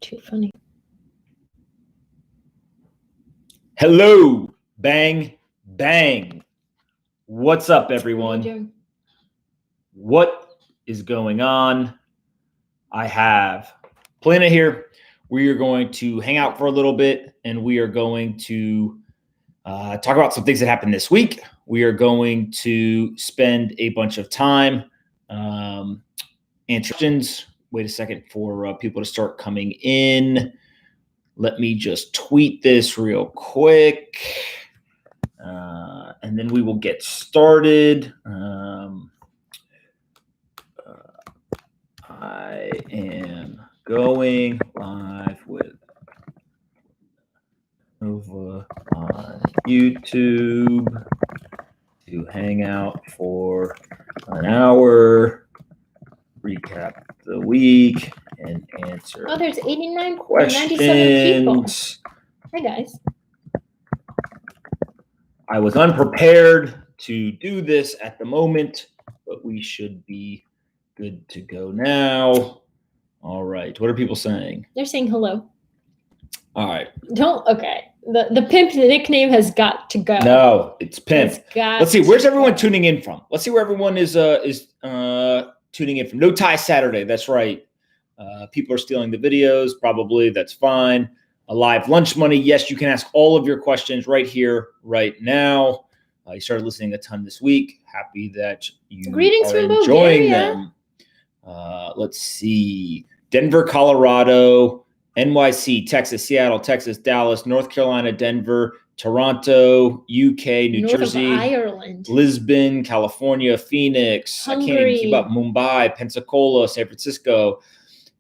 Too funny. Hello, bang, bang. What's up, everyone? What are you doing? What is going on? I have Plana here. We are going to hang out for a little bit, and we are going to talk about some things that happened this week. We are going to spend a bunch of time answering questions. Wait a second for people to start coming in. Let me just tweet this real quick, and then we will get started. I am going live with Nova on YouTube to hang out for an hour, recap the week, and answer there's 97 people. questions. Hi, guys. I was unprepared to do this at the moment, but we should be good to go now. All right. What are people saying? They're saying hello. All right. Okay. The Pimp nickname has got to go. No, it's Pimp. Let's see. Where's everyone tuning in from? Let's see where everyone is tuning in from. No Tie Saturday. That's right. People are stealing the videos. Probably. That's fine. A live lunch money. Yes, you can ask all of your questions right here, right now. You started listening a ton this week. Happy that you Greetings are from enjoying Bulgaria. them. Let's see. Denver, Colorado, NYC, Texas, Seattle, Texas, Dallas, North Carolina, Denver, Toronto, UK, New North Jersey, of Ireland, Lisbon, California, Phoenix, Hungary. I can't even keep up, Mumbai, Pensacola, San Francisco,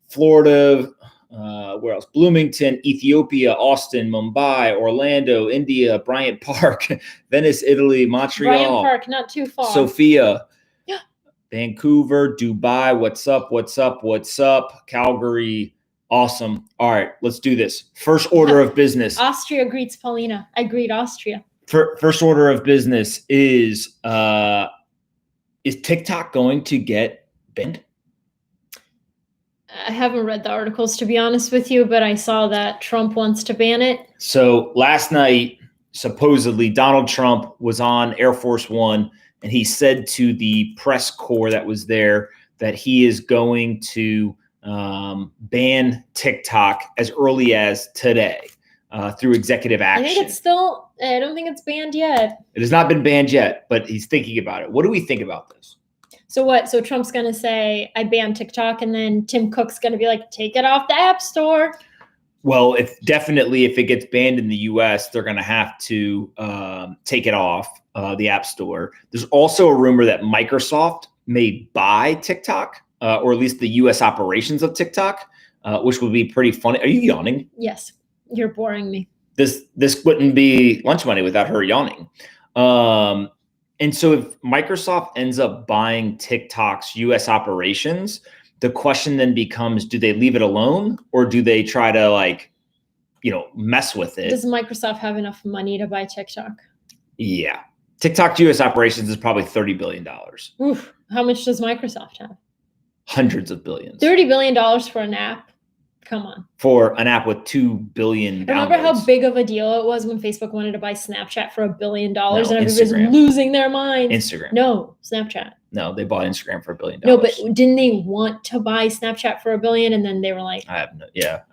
Florida, where else? Bloomington, Ethiopia, Austin, Mumbai, Orlando, India, Bryant Park, Venice, Italy, Montreal, Bryant Park, not too far. Sofia, Vancouver, Dubai, what's up, what's up, what's up, Calgary, awesome. All right, let's do this. First order of business. Austria greets Paulina. I greet Austria. First order of business is TikTok going to get banned? I haven't read the articles, to be honest with you, but I saw that Trump wants to ban it. So last night, supposedly, Donald Trump was on Air Force One, and he said to the press corps that was there that he is going to ban TikTok as early as today through executive action. I don't think it's banned yet. It has not been banned yet, but he's thinking about it. What do we think about this? So what? So Trump's going to say, I banned TikTok, and then Tim Cook's going to be like, take it off the App Store. Well, if it gets banned in the U.S., they're going to have to take it off the App Store. There's also a rumor that Microsoft may buy TikTok, or at least the U.S. operations of TikTok, which would be pretty funny. Are you yawning? Yes, you're boring me. This wouldn't be lunch money without her yawning. And so if Microsoft ends up buying TikTok's U.S. operations, the question then becomes, do they leave it alone or do they try to mess with it? Does Microsoft have enough money to buy TikTok? Yeah. TikTok's U.S. operations is probably $30 billion. Oof. How much does Microsoft have? Hundreds of billions. $30 billion for an app? Come on. For an app with 2 billion downloads. Remember how big of a deal it was when Facebook wanted to buy Snapchat for $1 billion and everybody's Instagram. losing their minds? Instagram. No, Snapchat. No, they bought Instagram for $1 billion. No, but didn't they want to buy Snapchat for $1 billion and then they were like, I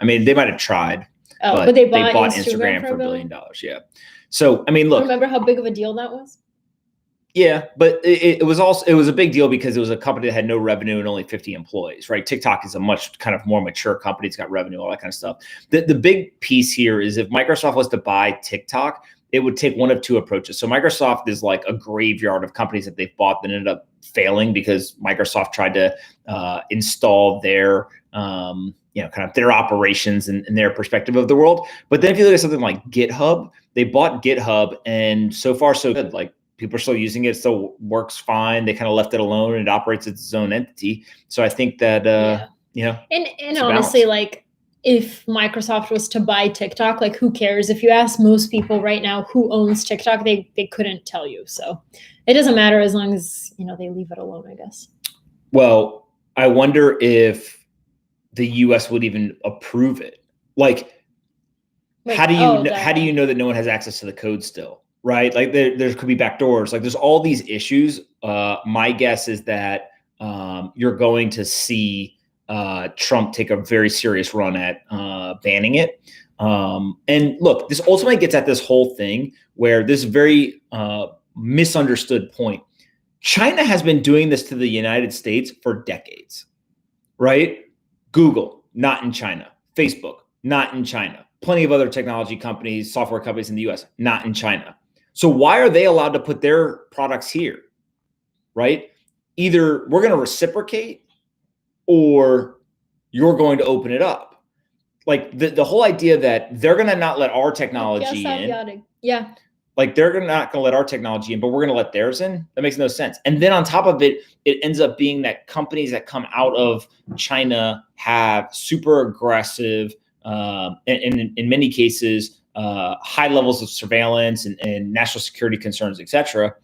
mean, they might have tried. Oh, but they bought Instagram for $1 billion. Yeah. So, I mean, look. Remember how big of a deal that was? Yeah, but it was a big deal because it was a company that had no revenue and only 50 employees, right? TikTok is a much kind of more mature company. It's got revenue, all that kind of stuff. The big piece here is if Microsoft was to buy TikTok, it would take one of two approaches. So Microsoft is like a graveyard of companies that they've bought that ended up failing because Microsoft tried to install their kind of their operations and their perspective of the world. But then if you look at something like GitHub, they bought GitHub and so far so good. Like, people are still using it. It still works fine. They kind of left it alone and it operates as its own entity. So I think that, And honestly, like if Microsoft was to buy TikTok, like who cares? If you ask most people right now who owns TikTok, they couldn't tell you. So it doesn't matter as long as, they leave it alone, I guess. Well, I wonder if the U.S. would even approve it. Like, Wait, how do you know that no one has access to the code still, right? Like there could be backdoors. Like there's all these issues. My guess is that you're going to see Trump take a very serious run at banning it. And look, this ultimately gets at this whole thing where this very misunderstood point. China has been doing this to the United States for decades, right? Google, not in China. Facebook, not in China. Plenty of other technology companies, software companies in the US, not in China. So why are they allowed to put their products here, right? Either we're going to reciprocate or you're going to open it up. Like the whole idea that they're going to not let our technology in. Yeah. Like they're not going to let our technology in, but we're going to let theirs in. That makes no sense. And then on top of it, it ends up being that companies that come out of China have super aggressive, and in many cases, high levels of surveillance and national security concerns, et cetera.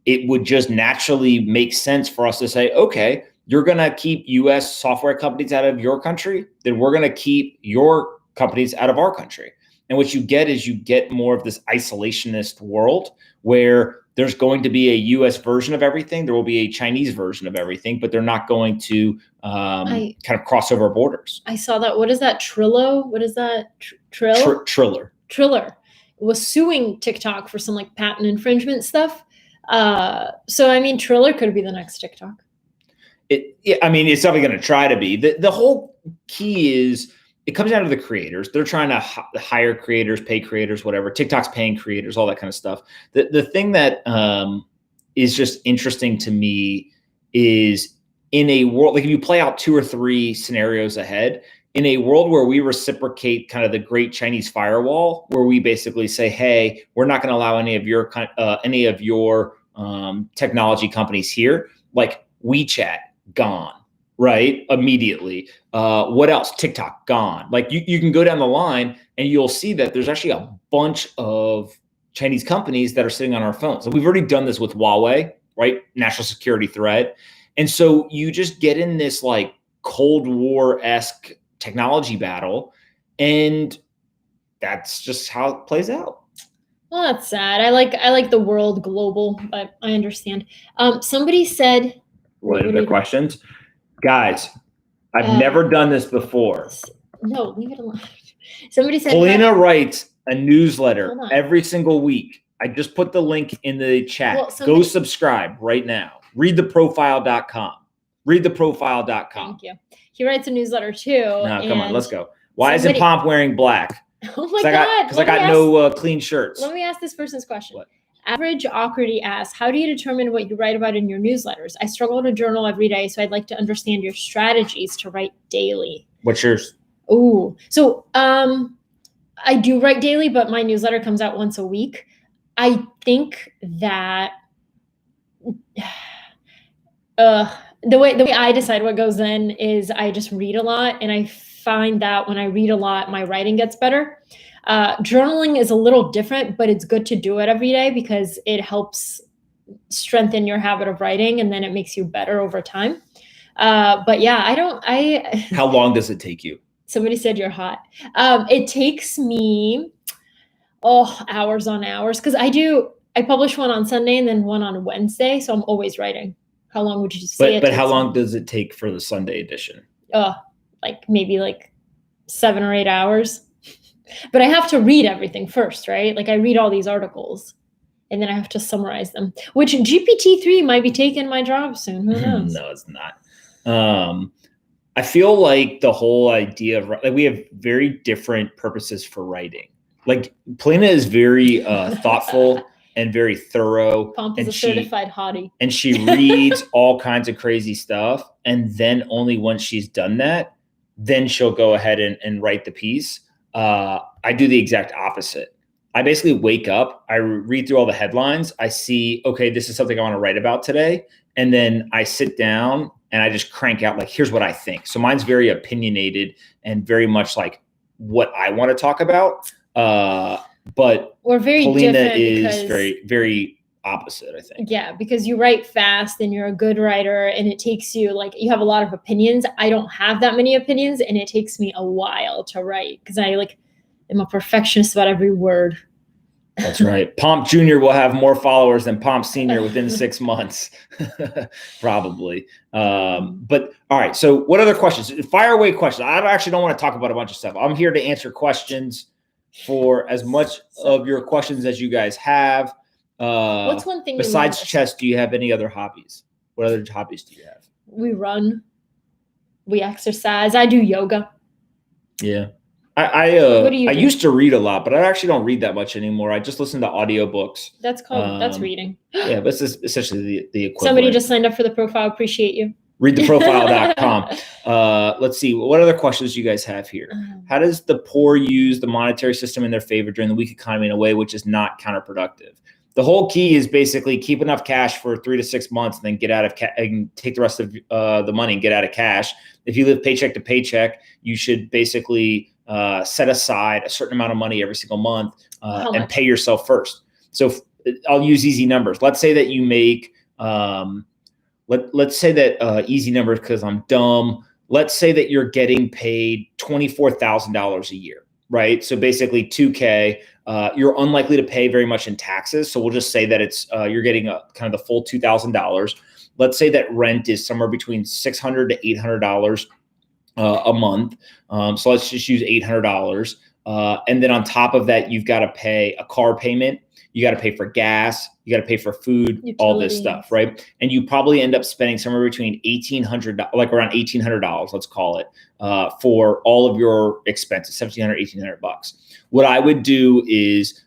It would just naturally make sense for us to say, okay, you're going to keep US software companies out of your country, then we're going to keep your companies out of our country. And what you get is you get more of this isolationist world where there's going to be a US version of everything. There will be a Chinese version of everything, but they're not going to kind of cross over borders. I saw that. What is that? Trillo? What is that? Triller. Triller was suing TikTok for some like patent infringement stuff. So, I mean, Triller could be the next TikTok. I mean, it's definitely going to try to be. The whole key is it comes down to the creators. They're trying to hire creators, pay creators, whatever. TikTok's paying creators, all that kind of stuff. The thing that is just interesting to me is in a world, like if you play out 2 or 3 scenarios ahead, in a world where we reciprocate kind of the great Chinese firewall, where we basically say, hey, we're not going to allow any of your technology companies here, like WeChat, gone. Right? Immediately. What else? TikTok, gone. Like you can go down the line and you'll see that there's actually a bunch of Chinese companies that are sitting on our phones. So we've already done this with Huawei, right? National security threat. And so you just get in this like Cold War-esque technology battle, and that's just how it plays out. Well, that's sad. I like the world global, but I understand. Somebody said, what are the questions? Guys, I've never done this before. No, leave it alone. Somebody said Polina writes a newsletter every single week. I just put the link in the chat. Well, go subscribe right now. Readtheprofile.com. Readtheprofile.com. Thank you. He writes a newsletter too. No, come on, let's go. Why isn't Pomp wearing black? Oh my God. Because I got no clean shirts. Let me ask this person's question. What? Average Awkwardy asks, how do you determine what you write about in your newsletters? I struggle to journal every day, so I'd like to understand your strategies to write daily. What's yours? Oh, so I do write daily, but my newsletter comes out once a week. I think that the way I decide what goes in is I just read a lot, and I find that when I read a lot, my writing gets better. Journaling is a little different, but it's good to do it every day because it helps strengthen your habit of writing, and then it makes you better over time. But yeah, How long does it take you? Somebody said you're hot. It takes me, hours on hours, because I publish one on Sunday and then one on Wednesday, so I'm always writing. How long would you say But how long does it take for the Sunday edition? Maybe 7 or 8 hours. But I have to read everything first, right? Like I read all these articles and then I have to summarize them, which GPT-3 might be taking my job soon. Who knows? No, it's not. I feel like the whole idea of like we have very different purposes for writing. Like Polina is very thoughtful and very thorough. Pomp is a certified hottie. And she reads all kinds of crazy stuff. And then only once she's done that, then she'll go ahead and write the piece. I do the exact opposite. I basically wake up, I read through all the headlines. I see, okay, this is something I want to write about today. And then I sit down and I just crank out like, here's what I think. So mine's very opinionated and very much like what I want to talk about. But we're very Polina different is very, very opposite, I think. Yeah, because you write fast and you're a good writer, and it takes you, like, you have a lot of opinions. I don't have that many opinions, and it takes me a while to write because I am a perfectionist about every word. That's right. Pomp Jr. will have more followers than Pomp Sr. within 6 months, probably. But all right. So what other questions? Fire away questions. I actually don't want to talk about a bunch of stuff. I'm here to answer questions for as much of your questions as you guys have. What's one thing besides chess? Do you have any other hobbies? What other hobbies do you have? We run. We exercise. I do yoga. Yeah. I used to read a lot, but I actually don't read that much anymore. I just listen to audiobooks. That's reading. Yeah, but it's essentially the equivalent. Somebody just signed up for the profile. Appreciate you. Readtheprofile.com. Let's see. What other questions do you guys have here? How does the poor use the monetary system in their favor during the weak economy in a way which is not counterproductive? The whole key is basically keep enough cash for 3 to 6 months and then get out of and take the rest of the money and get out of cash. If you live paycheck to paycheck, you should basically set aside a certain amount of money every single month and pay yourself first. So I'll use easy numbers. Let's say that you make, let's say that easy numbers because I'm dumb. Let's say that you're getting paid $24,000 a year, right? So basically $2K. You're unlikely to pay very much in taxes. So we'll just say that it's you're getting kind of the full $2,000. Let's say that rent is somewhere between $600 to $800 a month. So let's just use $800. And then on top of that, you've got to pay a car payment. You got to pay for gas. You got to pay for food, utilities, all this stuff, right? And you probably end up spending somewhere between $1,800, like around $1,800, let's call it, for all of your expenses, $1,700, $1,800. What I would do is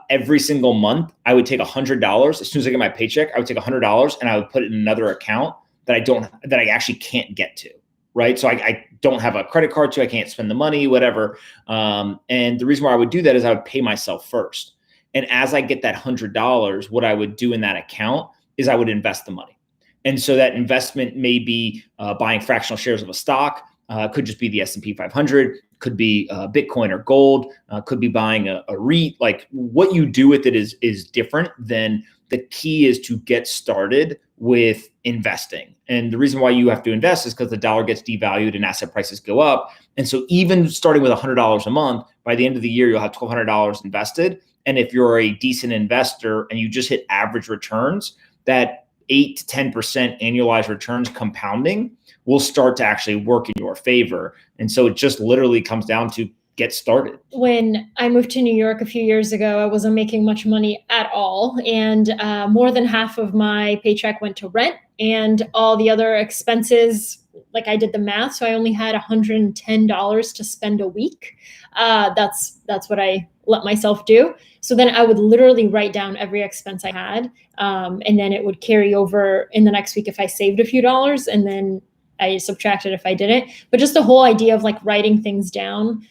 every single month, I would take $100. As soon as I get my paycheck, I would take $100 and I would put it in another account that I actually can't get to. Right. So I don't have a credit card to, I can't spend the money, whatever. And the reason why I would do that is I would pay myself first. And as I get that $100, what I would do in that account is I would invest the money. And so that investment may be buying fractional shares of a stock, could just be the S&P 500, could be Bitcoin or gold, could be buying a REIT. Like what you do with it is different. Than the key is to get started with investing. And the reason why you have to invest is because the dollar gets devalued and asset prices go up. And so even starting with $100 a month, by the end of the year, you'll have $1,200 invested. And if you're a decent investor and you just hit average returns, that 8 to 10% annualized returns compounding will start to actually work in your favor. And so it just literally comes down to get started. When I moved to New York a few years ago, I wasn't making much money at all. And more than half of my paycheck went to rent and all the other expenses. Like I did the math. So I only had $110 to spend a week. That's what I let myself do. So then I would literally write down every expense I had. And then it would carry over in the next week if I saved a few dollars, and then I subtracted if I didn't. But just the whole idea of like writing things down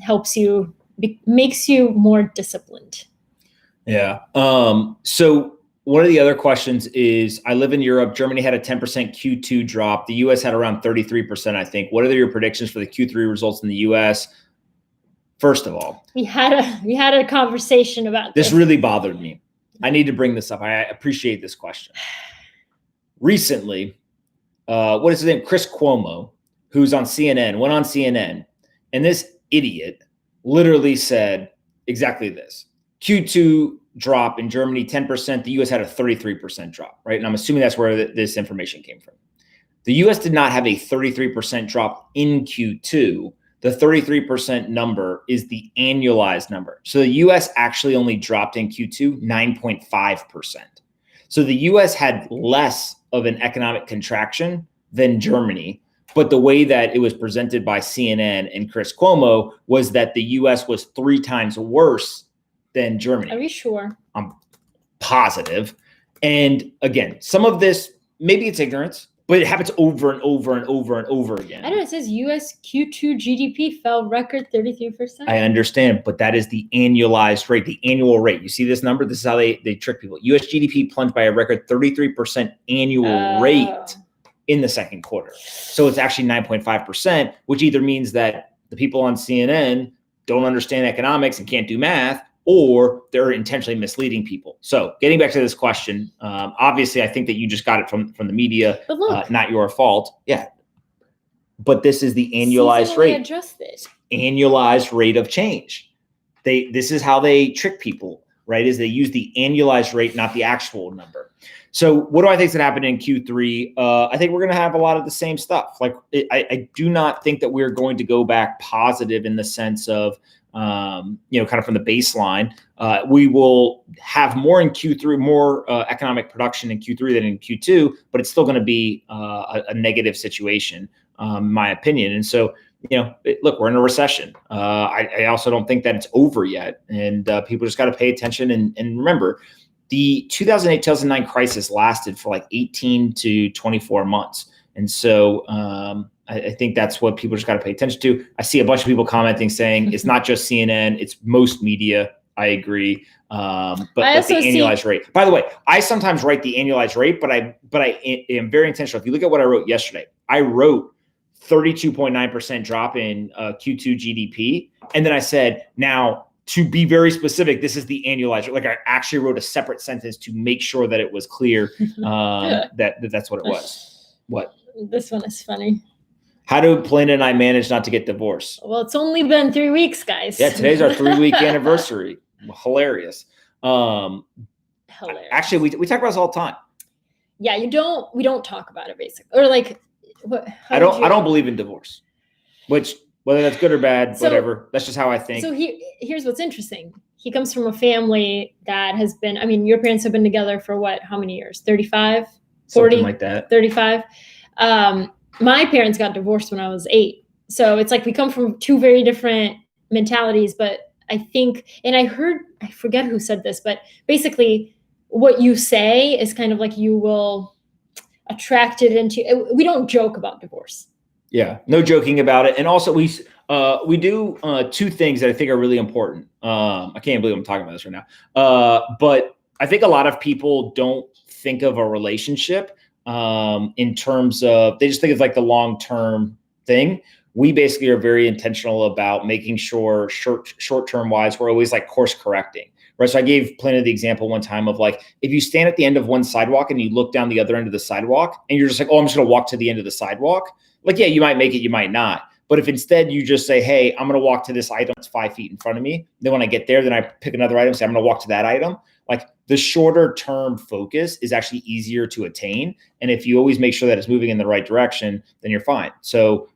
helps you, makes you more disciplined. Yeah. So one of the other questions is, I live in Europe. Germany had a 10% Q2 drop. The US had around 33%, I think. What are your predictions for the Q3 results in the US? First of all, we had a conversation about this. This really bothered me. I need to bring this up. I appreciate this question. Recently, what is his name? Chris Cuomo, who's on CNN, went on CNN, and this idiot literally said exactly this. Q2 drop in Germany, 10%. The US had a 33% drop, right? And I'm assuming that's where this information came from. The US did not have a 33% drop in Q2. The 33% number is the annualized number. So the US actually only dropped in Q2 9.5%. So the US had less of an economic contraction than Germany. But the way that it was presented by CNN and Chris Cuomo was that the US was 3 times worse than Germany. Are you sure? I'm positive. And again, some of this, maybe it's ignorance, but it happens over and over and over and over again. I don't know. It says US Q2 GDP fell record 33%. I understand, but that is the annualized rate, the annual rate. You see this number? This is how they trick people. US GDP plunged by a record 33% annual rate in the second quarter. So it's actually 9.5%, which either means that the people on CNN don't understand economics and can't do math, or they're intentionally misleading people. So getting back to this question, obviously, I think that you just got it from the media, not your fault. Yeah. But this is the annualized rate. Adjusted. Annualized rate of change. This is how they trick people, right? Is they use the annualized rate, not the actual number. So what do I think is going to happen in Q3? I think we're going to have a lot of the same stuff. Like I do not think that we're going to go back positive in the sense of, kind of from the baseline. We will have more in Q3, more economic production in Q3 than in Q2, but it's still going to be a negative situation, in my opinion. And so, look, we're in a recession. I also don't think that it's over yet. And people just got to pay attention and remember, the 2008-2009 crisis lasted for like 18 to 24 months. And so I think that's what people just got to pay attention to. I see a bunch of people commenting saying it's not just CNN, it's most media. I agree. But the annualized rate. By the way, I sometimes write the annualized rate, but I am very intentional. If you look at what I wrote yesterday, I wrote 32.9% drop in Q2 GDP. And then I said, now, to be very specific, this is the annualized. Like I actually wrote a separate sentence to make sure that it was clear that's what it was. What? This one is funny. How do Polina and I manage not to get divorced? Well, it's only been 3 weeks, guys. Yeah, today's our 3-week anniversary. Hilarious. Hilarious. Actually, we talk about this all the time. Yeah, we don't talk about it basically, or like. I don't believe in divorce, which whether that's good or bad, whatever. That's just how I think. So here's what's interesting. He comes from a family that has been, your parents have been together for what? How many years? 35, 40? Something like that. 35. My parents got divorced when I was 8. So it's like we come from two very different mentalities, but I think, and I forget who said this, but basically what you say is kind of like you will attract it into, we don't joke about divorce. Yeah, no joking about it. And also we do two things that I think are really important. I can't believe I'm talking about this right now. But I think a lot of people don't think of a relationship in terms of, they just think it's like the long-term thing. We basically are very intentional about making sure short-term wise, we're always like course correcting. Right. So I gave Plano the example one time of like, if you stand at the end of one sidewalk and you look down the other end of the sidewalk and you're just like, oh, I'm just going to walk to the end of the sidewalk. Like, yeah, you might make it, you might not. But if instead you just say, hey, I'm going to walk to this item that's 5 feet in front of me. Then when I get there, then I pick another item, say I'm going to walk to that item. Like the shorter term focus is actually easier to attain. And if you always make sure that it's moving in the right direction, then you're fine. So,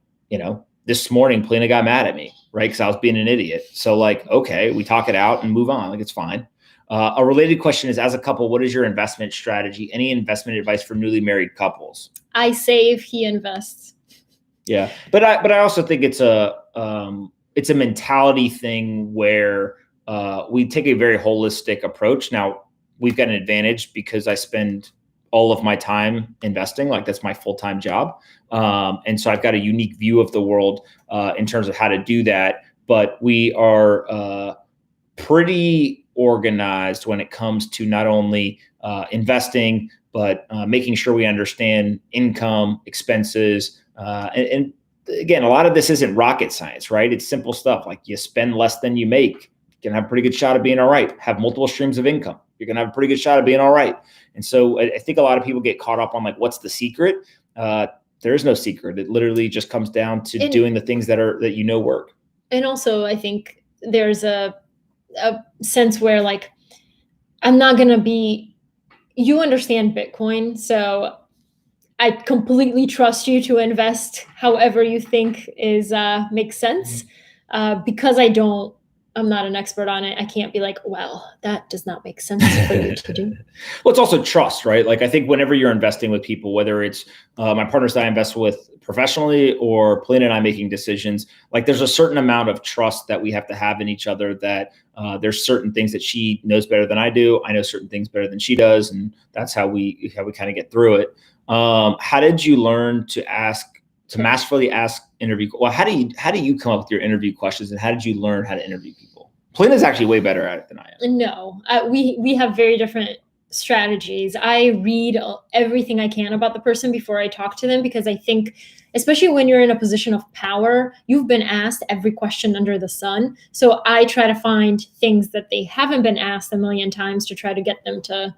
this morning, Polina got mad at me, right? Because I was being an idiot. So like, okay, we talk it out and move on. Like, it's fine. A related question is, as a couple, what is your investment strategy? Any investment advice for newly married couples? I save, he invests. Yeah. But I also think it's a mentality thing where we take a very holistic approach. Now, we've got an advantage because I spend all of my time investing. Like that's my full-time job. And so I've got a unique view of the world in terms of how to do that. But we are pretty organized when it comes to not only investing, but making sure we understand income, expenses. And again, a lot of this isn't rocket science, right? It's simple stuff. Like you spend less than you make, you can have a pretty good shot of being all right. Have multiple streams of income, you're going to have a pretty good shot of being all right. And so I think a lot of people get caught up on like, what's the secret? There is no secret. It literally just comes down to doing the things that work. And also, I think there's a sense where like, I'm not going to be, you understand Bitcoin. So I completely trust you to invest however you think is makes sense. Because I'm not an expert on it. I can't be like, well, that does not make sense for you to do. Well, it's also trust, right? Like I think whenever you're investing with people, whether it's my partners that I invest with professionally or Polina and I making decisions, like there's a certain amount of trust that we have to have in each other that there's certain things that she knows better than I do. I know certain things better than she does. And that's how we kind of get through it. How did you learn to masterfully ask interview? Well, how do you come up with your interview questions, and how did you learn how to interview people? Polina's actually way better at it than I am. No, we have very different strategies. I read everything I can about the person before I talk to them, because I think, especially when you're in a position of power, you've been asked every question under the sun. So I try to find things that they haven't been asked a million times to try to get them to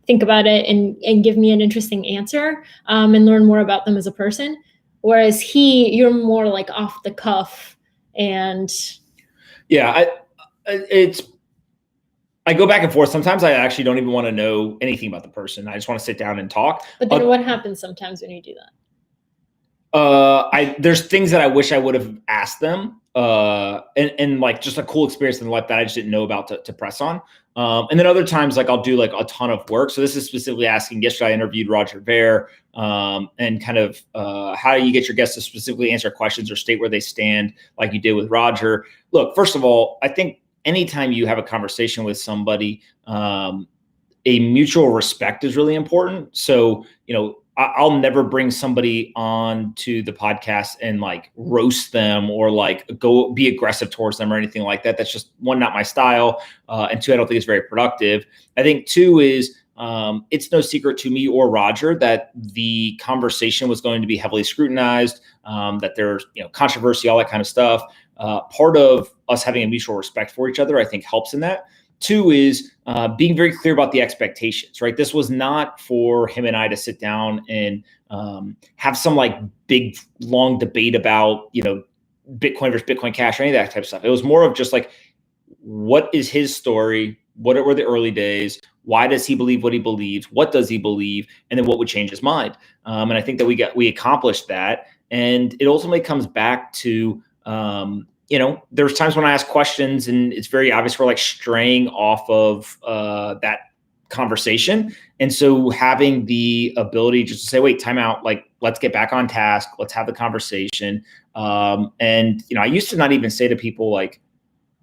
think about it and give me an interesting answer, and learn more about them as a person. Whereas you're more like off the cuff. And yeah, I go back and forth. Sometimes I actually don't even want to know anything about the person. I just want to sit down and talk. But then what happens sometimes when you do that? There's things that I wish I would have asked them, and like just a cool experience in life that I just didn't know about to press on. And then other times, like I'll do like a ton of work. So this is specifically asking. Yesterday I interviewed Roger Ver, and kind of how do you get your guests to specifically answer questions or state where they stand, like you did with Roger. Look, first of all, I think anytime you have a conversation with somebody, a mutual respect is really important. So, I'll never bring somebody on to the podcast and like roast them or like go be aggressive towards them or anything like that. That's just, one, not my style. And two, I don't think it's very productive. I think two is, it's no secret to me or Roger that the conversation was going to be heavily scrutinized, that there's, controversy, all that kind of stuff. Part of us having a mutual respect for each other, I think, helps in that. Two is being very clear about the expectations, right? This was not for him and I to sit down and have some like big, long debate about, Bitcoin versus Bitcoin Cash or any of that type of stuff. It was more of just like, what is his story? What were the early days? Why does he believe what he believes? What does he believe? And then what would change his mind? And I think that we accomplished that. And it ultimately comes back to, there's times when I ask questions and it's very obvious we're like straying off of that conversation. And so having the ability just to say, wait, time out, like, let's get back on task. Let's have the conversation. And, I used to not even say to people like,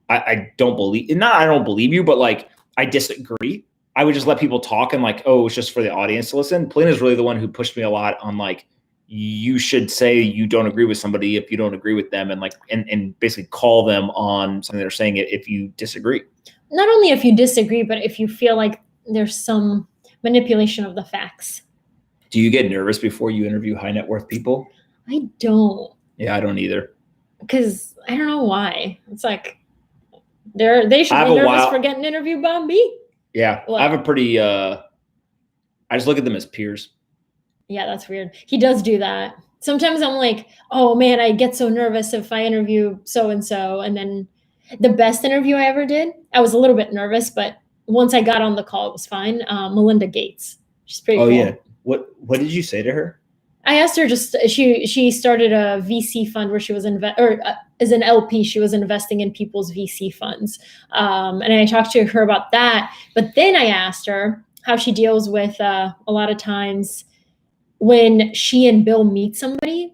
I don't believe you, but like, I disagree. I would just let people talk and like, oh, it's just for the audience to listen. Polina's really the one who pushed me a lot on like, you should say you don't agree with somebody if you don't agree with them, and like, and basically call them on something they're saying if you disagree. Not only if you disagree, but if you feel like there's some manipulation of the facts. Do you get nervous before you interview high net worth people? I don't. Yeah, I don't either. Because I don't know why. It's like they should be nervous for getting interviewed by me. Yeah, I have a pretty. I just look at them as peers. Yeah, that's weird. He does do that. Sometimes I'm like, oh man, I get so nervous if I interview so-and-so. And then the best interview I ever did, I was a little bit nervous, but once I got on the call, it was fine. Melinda Gates. She's pretty cool. Yeah. What did you say to her? I asked her she started a VC fund where she was as an LP, she was investing in people's VC funds. And I talked to her about that. But then I asked her how she deals with a lot of times when she and Bill meet somebody,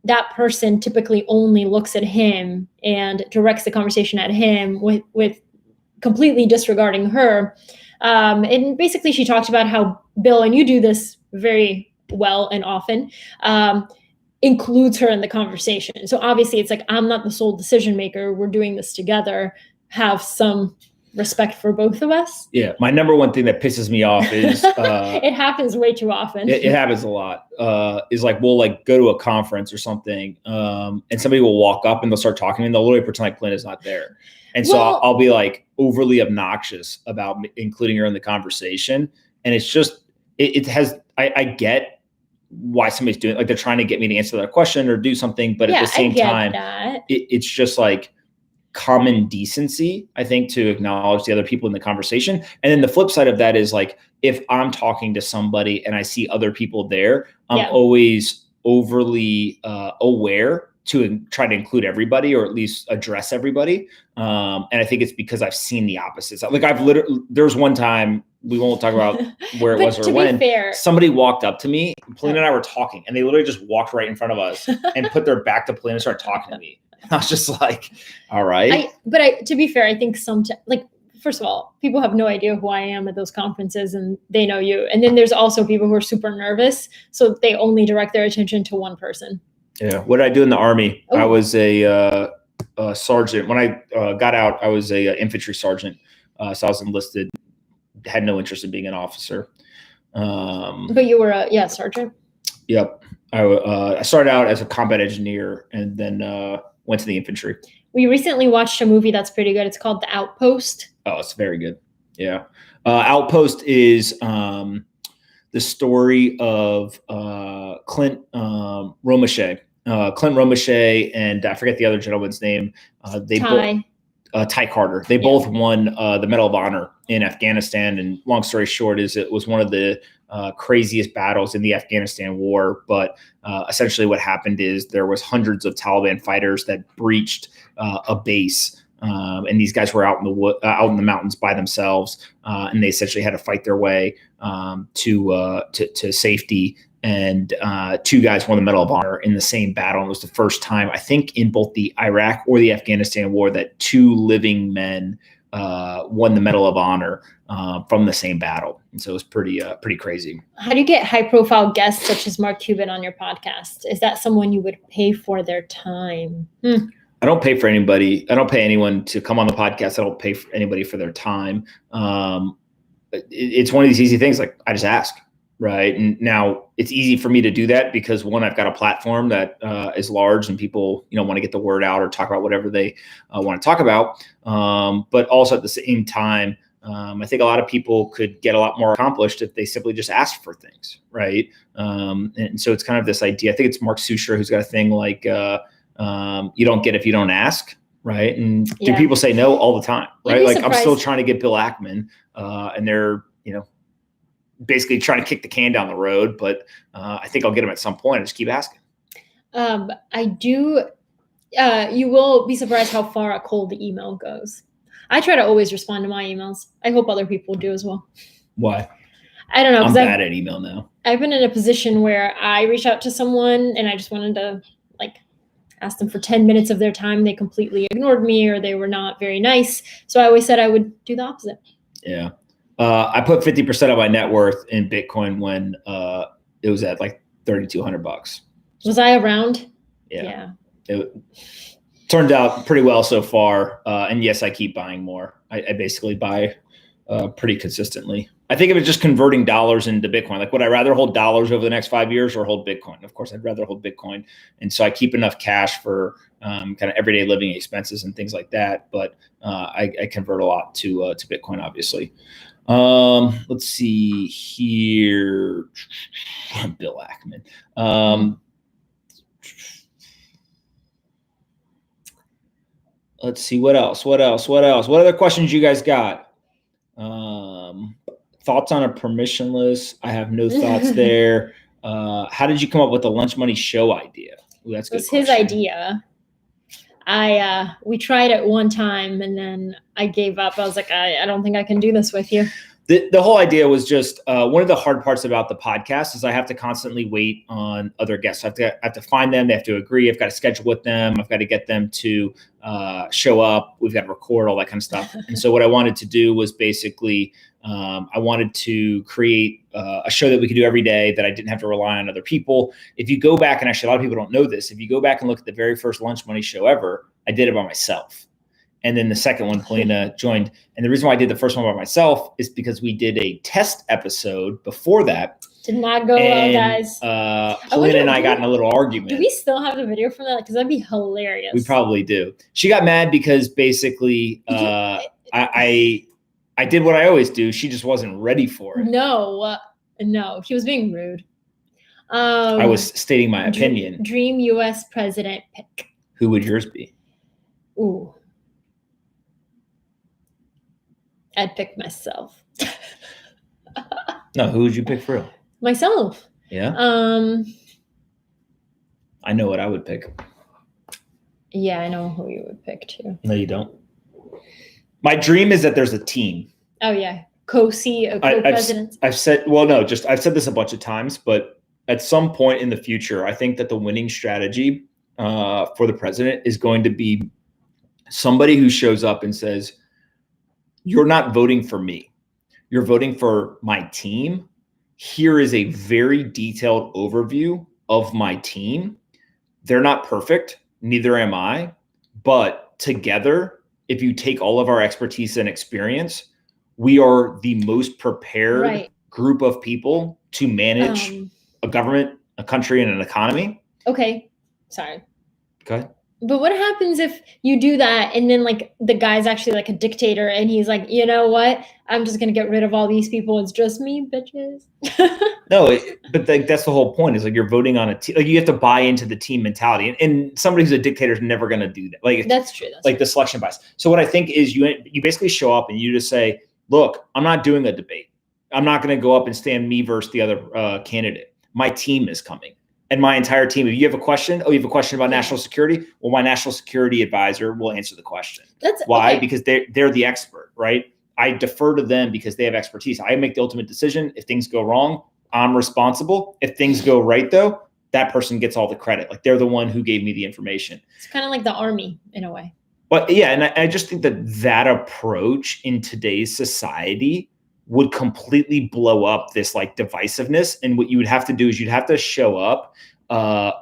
that person typically only looks at him and directs the conversation at him with completely disregarding her. And basically she talked about how Bill, and you do this very well and often, includes her in the conversation. So obviously it's like, I'm not the sole decision maker. We're doing this together. Have some respect for both of us. Yeah. My number one thing that pisses me off is it happens way too often. It happens a lot. Is like, we'll like go to a conference or something, and somebody will walk up and they'll start talking and they'll literally pretend like Polina's not there. And so I'll be like overly obnoxious about including her in the conversation. And it's just, I get why somebody's doing it. Like they're trying to get me to answer that question or do something. But at the same time, it's just like common decency, I think, to acknowledge the other people in the conversation. And then the flip side of that is like, if I'm talking to somebody and I see other people there, I'm always overly aware to try to include everybody or at least address everybody. And I think it's because I've seen the opposites. Like there's one time, we won't talk about where it was or when, somebody walked up to me, Polina and I were talking, and they literally just walked right in front of us and put their back to Polina and started talking to me. I was just like, all right. To be fair, I think first of all, people have no idea who I am at those conferences and they know you. And then there's also people who are super nervous. So they only direct their attention to one person. Yeah. What did I do in the Army? Oh. I was a sergeant. When I got out, I was a infantry sergeant. So I was enlisted had no interest in being an officer. But you were a sergeant? Yep. I started out as a combat engineer and then went to the infantry. We recently watched a movie that's pretty good. It's called The Outpost. Oh, it's very good. Yeah. Outpost is the story of Clint Romeshay. Clint Romeshay and I forget the other gentleman's name. Ty Carter. They both won the Medal of Honor in Afghanistan. And long story short is it was one of the craziest battles in the Afghanistan war. But essentially what happened is there was hundreds of Taliban fighters that breached a base. And these guys were out in the mountains by themselves. And they essentially had to fight their way to safety. And two guys won the Medal of Honor in the same battle. And it was the first time, I think, in both the Iraq or the Afghanistan war that two living men won the Medal of Honor from the same battle. And so it was pretty crazy. How do you get high-profile guests such as Mark Cuban on your podcast? Is that someone you would pay for their time? I don't pay for anybody. I don't pay anyone to come on the podcast. I don't pay for anybody for their time. It's one of these easy things. Like I just ask. Right. And now it's easy for me to do that because one, I've got a platform that is large and people, want to get the word out or talk about whatever they want to talk about. But also at the same time, I think a lot of people could get a lot more accomplished if they simply just ask for things. Right. And so it's kind of this idea. I think it's Mark Suchere who's got a thing like you don't get if you don't ask. Right. And do people say no all the time? Right. Like I'm still trying to get Bill Ackman and they're, basically trying to kick the can down the road, but I think I'll get them at some point. I just keep asking. I do. You will be surprised how far a cold email goes. I try to always respond to my emails. I hope other people do as well. Why? I don't know. I'm bad at email now. I've been in a position where I reach out to someone and I just wanted to ask them for 10 minutes of their time. They completely ignored me or they were not very nice. So I always said I would do the opposite. Yeah. I put 50% of my net worth in Bitcoin when it was at like $3,200. Was I around? Yeah. It turned out pretty well so far. And yes, I keep buying more. I basically buy pretty consistently. I think of it just converting dollars into Bitcoin. Like, would I rather hold dollars over the next 5 years or hold Bitcoin? Of course, I'd rather hold Bitcoin. And so I keep enough cash for kind of everyday living expenses and things like that. But I convert a lot to Bitcoin, obviously. Let's see here. Bill Ackman. Let's see what else. What other questions you guys got? Thoughts on a permissionless? I have no thoughts there. How did you come up with the Lunch Money Show idea? Ooh, that's good. It was his idea. We tried it one time and then I gave up. I was like, I don't think I can do this with you. The whole idea was just one of the hard parts about the podcast is I have to constantly wait on other guests. I have to find them. They have to agree. I've got to schedule with them. I've got to get them to show up. We've got to record all that kind of stuff. And so what I wanted to do was basically I wanted to create a show that we could do every day that I didn't have to rely on other people. If you go back, and actually a lot of people don't know this, if you go back and look at the very first Lunch Money show ever, I did it by myself. And then the second one, Polina joined. And the reason why I did the first one by myself is because we did a test episode before that. Did not go well, guys. Polina and I got in a little argument. Do we still have the video from that? Because that'd be hilarious. We probably do. She got mad because basically I did what I always do. She just wasn't ready for it. No, he was being rude. I was stating my opinion. Dream U.S. president pick. Who would yours be? Ooh. I'd pick myself. No, who would you pick for real? Myself. Yeah. I know what I would pick. Yeah, I know who you would pick too. No, you don't. My dream is that there's a team. Oh yeah, co-presidents. I've said this a bunch of times, but at some point in the future, I think that the winning strategy for the president is going to be somebody who shows up and says, "You're not voting for me. You're voting for my team. Here is a very detailed overview of my team. They're not perfect, neither am I, but together, if you take all of our expertise and experience, we are the most prepared group of people to manage a government, a country, and an economy. Okay. Sorry. Go ahead. But what happens if you do that and then like the guy's actually like a dictator and he's like, you know what? I'm just going to get rid of all these people. It's just me, bitches. No, but that's the whole point, is like you're voting on a team. Like you have to buy into the team mentality, and somebody who's a dictator is never going to do that. Like that's true. The selection bias. So what I think is you basically show up and you just say, look, I'm not doing a debate. I'm not going to go up and stand me versus the other candidate. My team is coming. And my entire team, if you have a question, you have a question about national security? Well, my national security advisor will answer the question. Why? Okay. Because they're the expert, right? I defer to them because they have expertise. I make the ultimate decision. If things go wrong, I'm responsible. If things go right, though, that person gets all the credit. Like they're the one who gave me the information. It's kind of like the army in a way. But yeah, and I just think that approach in today's society would completely blow up this like divisiveness. And what you would have to do is you'd have to show up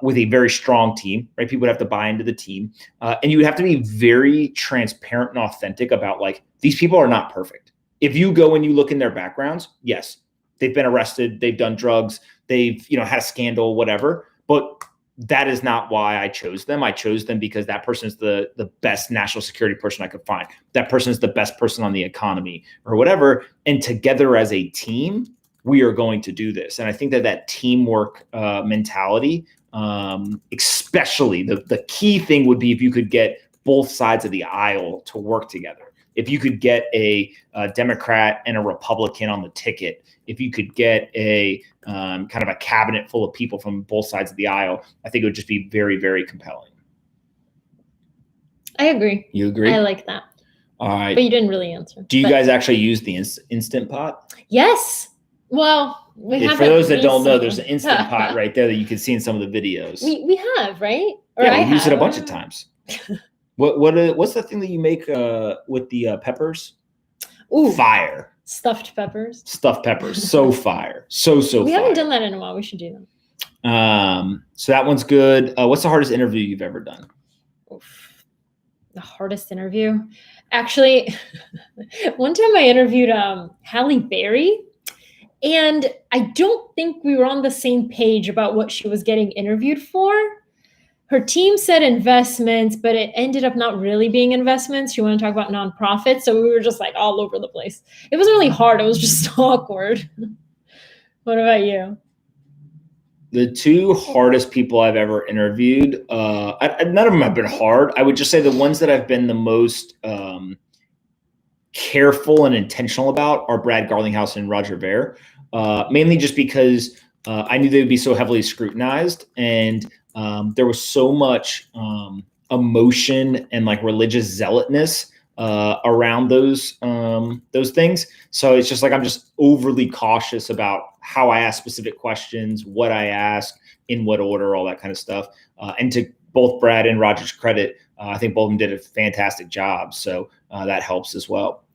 with a very strong team, right? People would have to buy into the team. And you would have to be very transparent and authentic about like, these people are not perfect. If you go and you look in their backgrounds, yes, they've been arrested, they've done drugs, they've, had a scandal, whatever, but that is not why I chose them. I chose them because that person is the best national security person I could find. That person is the best person on the economy or whatever. And together as a team, we are going to do this. And I think that teamwork mentality, especially the key thing would be if you could get both sides of the aisle to work together. If you could get a Democrat and a Republican on the ticket, if you could get a kind of a cabinet full of people from both sides of the aisle, I think it would just be very, very compelling. I agree. You agree? I like that. All right. But you didn't really answer. Do you guys actually use the Instant Pot? Yes. Well, for those that don't know, there's an Instant Pot right there that you can see in some of the videos. We have, right? Or yeah, we use it a bunch of times. What's the thing that you make with the peppers? Ooh, fire. Stuffed peppers. Stuffed peppers. So fire. So we fire. haven't done that in a while. We should do that. So that one's good. What's the hardest interview you've ever done? Oof. The hardest interview? Actually, one time I interviewed Halle Berry, and I don't think we were on the same page about what she was getting interviewed for. Her team said investments, but it ended up not really being investments. She wanted to talk about nonprofits. So we were just like all over the place. It wasn't really hard. It was just awkward. What about you? The two hardest people I've ever interviewed, none of them have been hard. I would just say the ones that I've been the most careful and intentional about are Brad Garlinghouse and Roger Ver, mainly just because I knew they would be so heavily scrutinized, and there was so much emotion and like religious zealotness around those things. So it's just like I'm just overly cautious about how I ask specific questions, what I ask, in what order, all that kind of stuff. And to both Brad and Roger's credit, I think both of them did a fantastic job. So that helps as well.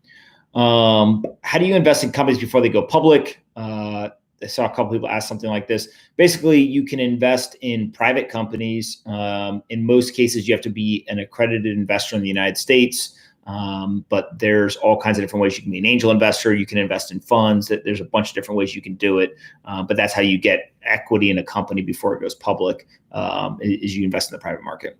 How do you invest in companies before they go public? I saw a couple people ask something like this. Basically, you can invest in private companies. In most cases, you have to be an accredited investor in the United States. But there's all kinds of different ways you can be an angel investor. You can invest in funds. There's a bunch of different ways you can do it. But that's how you get equity in a company before it goes public, is you invest in the private market.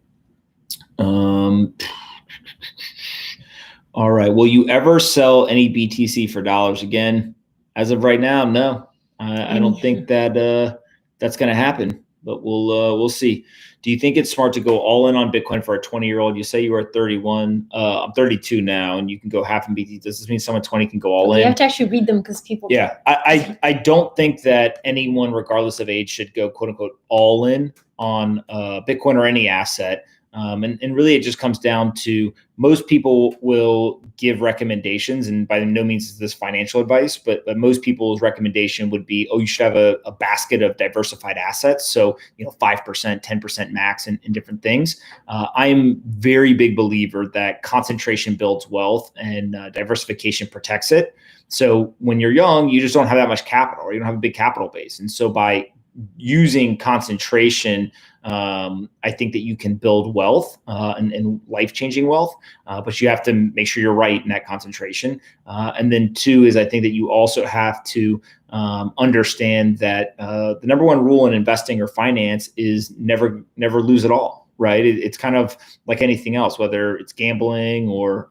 All right. Will you ever sell any BTC for dollars again? As of right now, no. I don't think that that's going to happen, but we'll see. Do you think it's smart to go all in on Bitcoin for a 20-year-old? You say you were 31. I'm 32 now, and you can go half in BTC. Does this mean someone 20 can go all in? You have to actually read them because people. Yeah, I don't think that anyone, regardless of age, should go quote unquote all in on Bitcoin or any asset. And really, it just comes down to most people will give recommendations, and by no means is this financial advice, but most people's recommendation would be, you should have a basket of diversified assets. So, 5%, 10% max in different things. I'm very big believer that concentration builds wealth and diversification protects it. So when you're young, you just don't have that much capital, or you don't have a big capital base. And so by using concentration I think that you can build wealth and life-changing wealth, but you have to make sure you're right in that concentration. And then two is I think that you also have to understand that the number one rule in investing or finance is never lose at all. Right. It's kind of like anything else, whether it's gambling or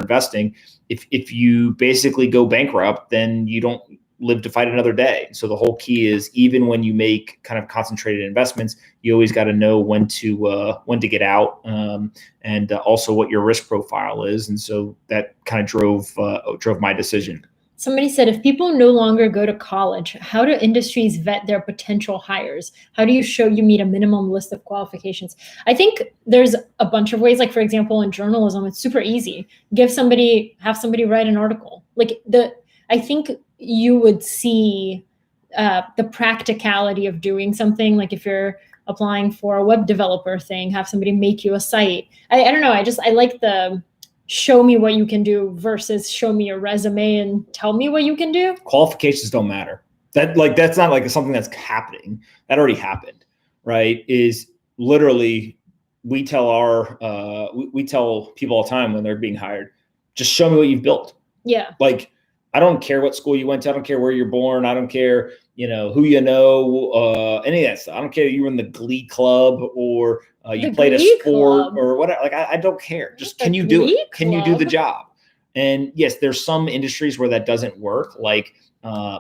investing. If you basically go bankrupt, then you don't live to fight another day. So the whole key is even when you make kind of concentrated investments, you always got to know when to get out, and also what your risk profile is. And so that kind of drove my decision. Somebody said, if people no longer go to college, how do industries vet their potential hires? How do you show you meet a minimum list of qualifications? I think there's a bunch of ways. Like, for example, in journalism, it's super easy. Have somebody write an article. I think you would see the practicality of doing something. Like if you're applying for a web developer thing, have somebody make you a site. I don't know. I like the show me what you can do versus show me your resume and tell me what you can do. Qualifications don't matter. That's not like something that's happening. That already happened, right? Is literally we tell we tell people all the time when they're being hired, just show me what you've built. Yeah. Like, I don't care what school you went to. I don't care where you're born. I don't care, who you know, any of that stuff. I don't care if you were in the Glee club or you played a sport or whatever. Like, I don't care. Just can you do it? Can you do the job? And yes, there's some industries where that doesn't work, like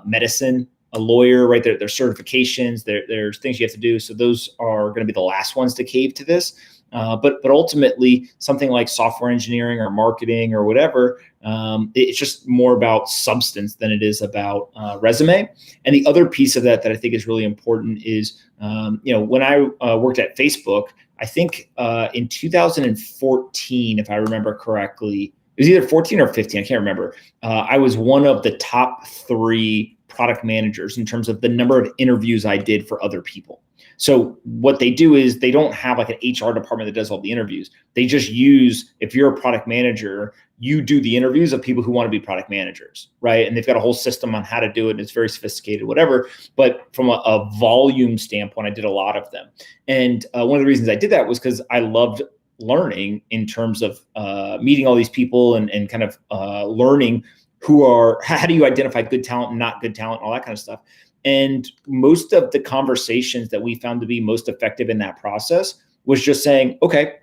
medicine, a lawyer, right? There's certifications, there's things you have to do. So those are going to be the last ones to cave to this. But ultimately, something like software engineering or marketing or whatever, it's just more about substance than it is about resume. And the other piece of that I think is really important is, when I worked at Facebook, I think in 2014, if I remember correctly, it was either 14 or 15, I can't remember. I was one of the top 3 product managers in terms of the number of interviews I did for other people. So what they do is they don't have like an HR department that does all the interviews. They just use, if you're a product manager, you do the interviews of people who want to be product managers, right? And they've got a whole system on how to do it. And it's very sophisticated, whatever. But from a volume standpoint, I did a lot of them. And one of the reasons I did that was because I loved learning in terms of meeting all these people and kind of learning how do you identify good talent and not good talent, all that kind of stuff. And most of the conversations that we found to be most effective in that process was just saying, okay,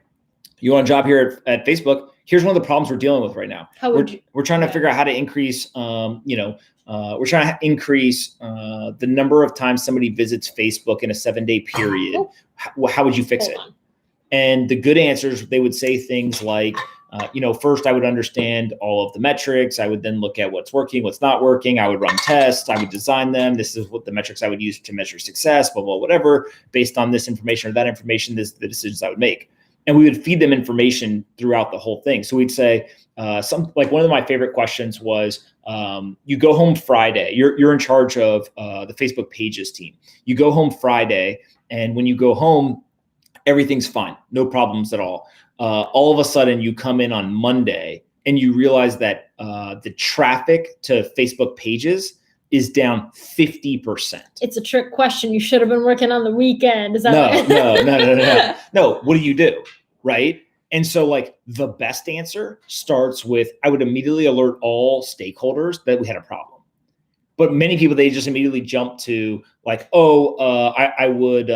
you want a job here at Facebook? Here's one of the problems we're dealing with right now. We're trying to figure out how to increase, we're trying to increase the number of times somebody visits Facebook in a 7-day period. How would you fix it? And the good answers, they would say things like, first I would understand all of the metrics. I would then look at what's working, what's not working. I would run tests. I would design them. This is what the metrics I would use to measure success, blah, blah, whatever. Based on this information or that information, this is the decisions I would make. And we would feed them information throughout the whole thing. So we'd say one of my favorite questions was, you go home Friday. You're in charge of the Facebook pages team. You go home Friday, and when you go home, everything's fine, no problems at all. All of a sudden, you come in on Monday and you realize that the traffic to Facebook pages is down 50%. It's a trick question. You should have been working on the weekend. Is that No. What do you do? Right. And so like the best answer starts with, I would immediately alert all stakeholders that we had a problem. But many people, they just immediately jump to like, I would,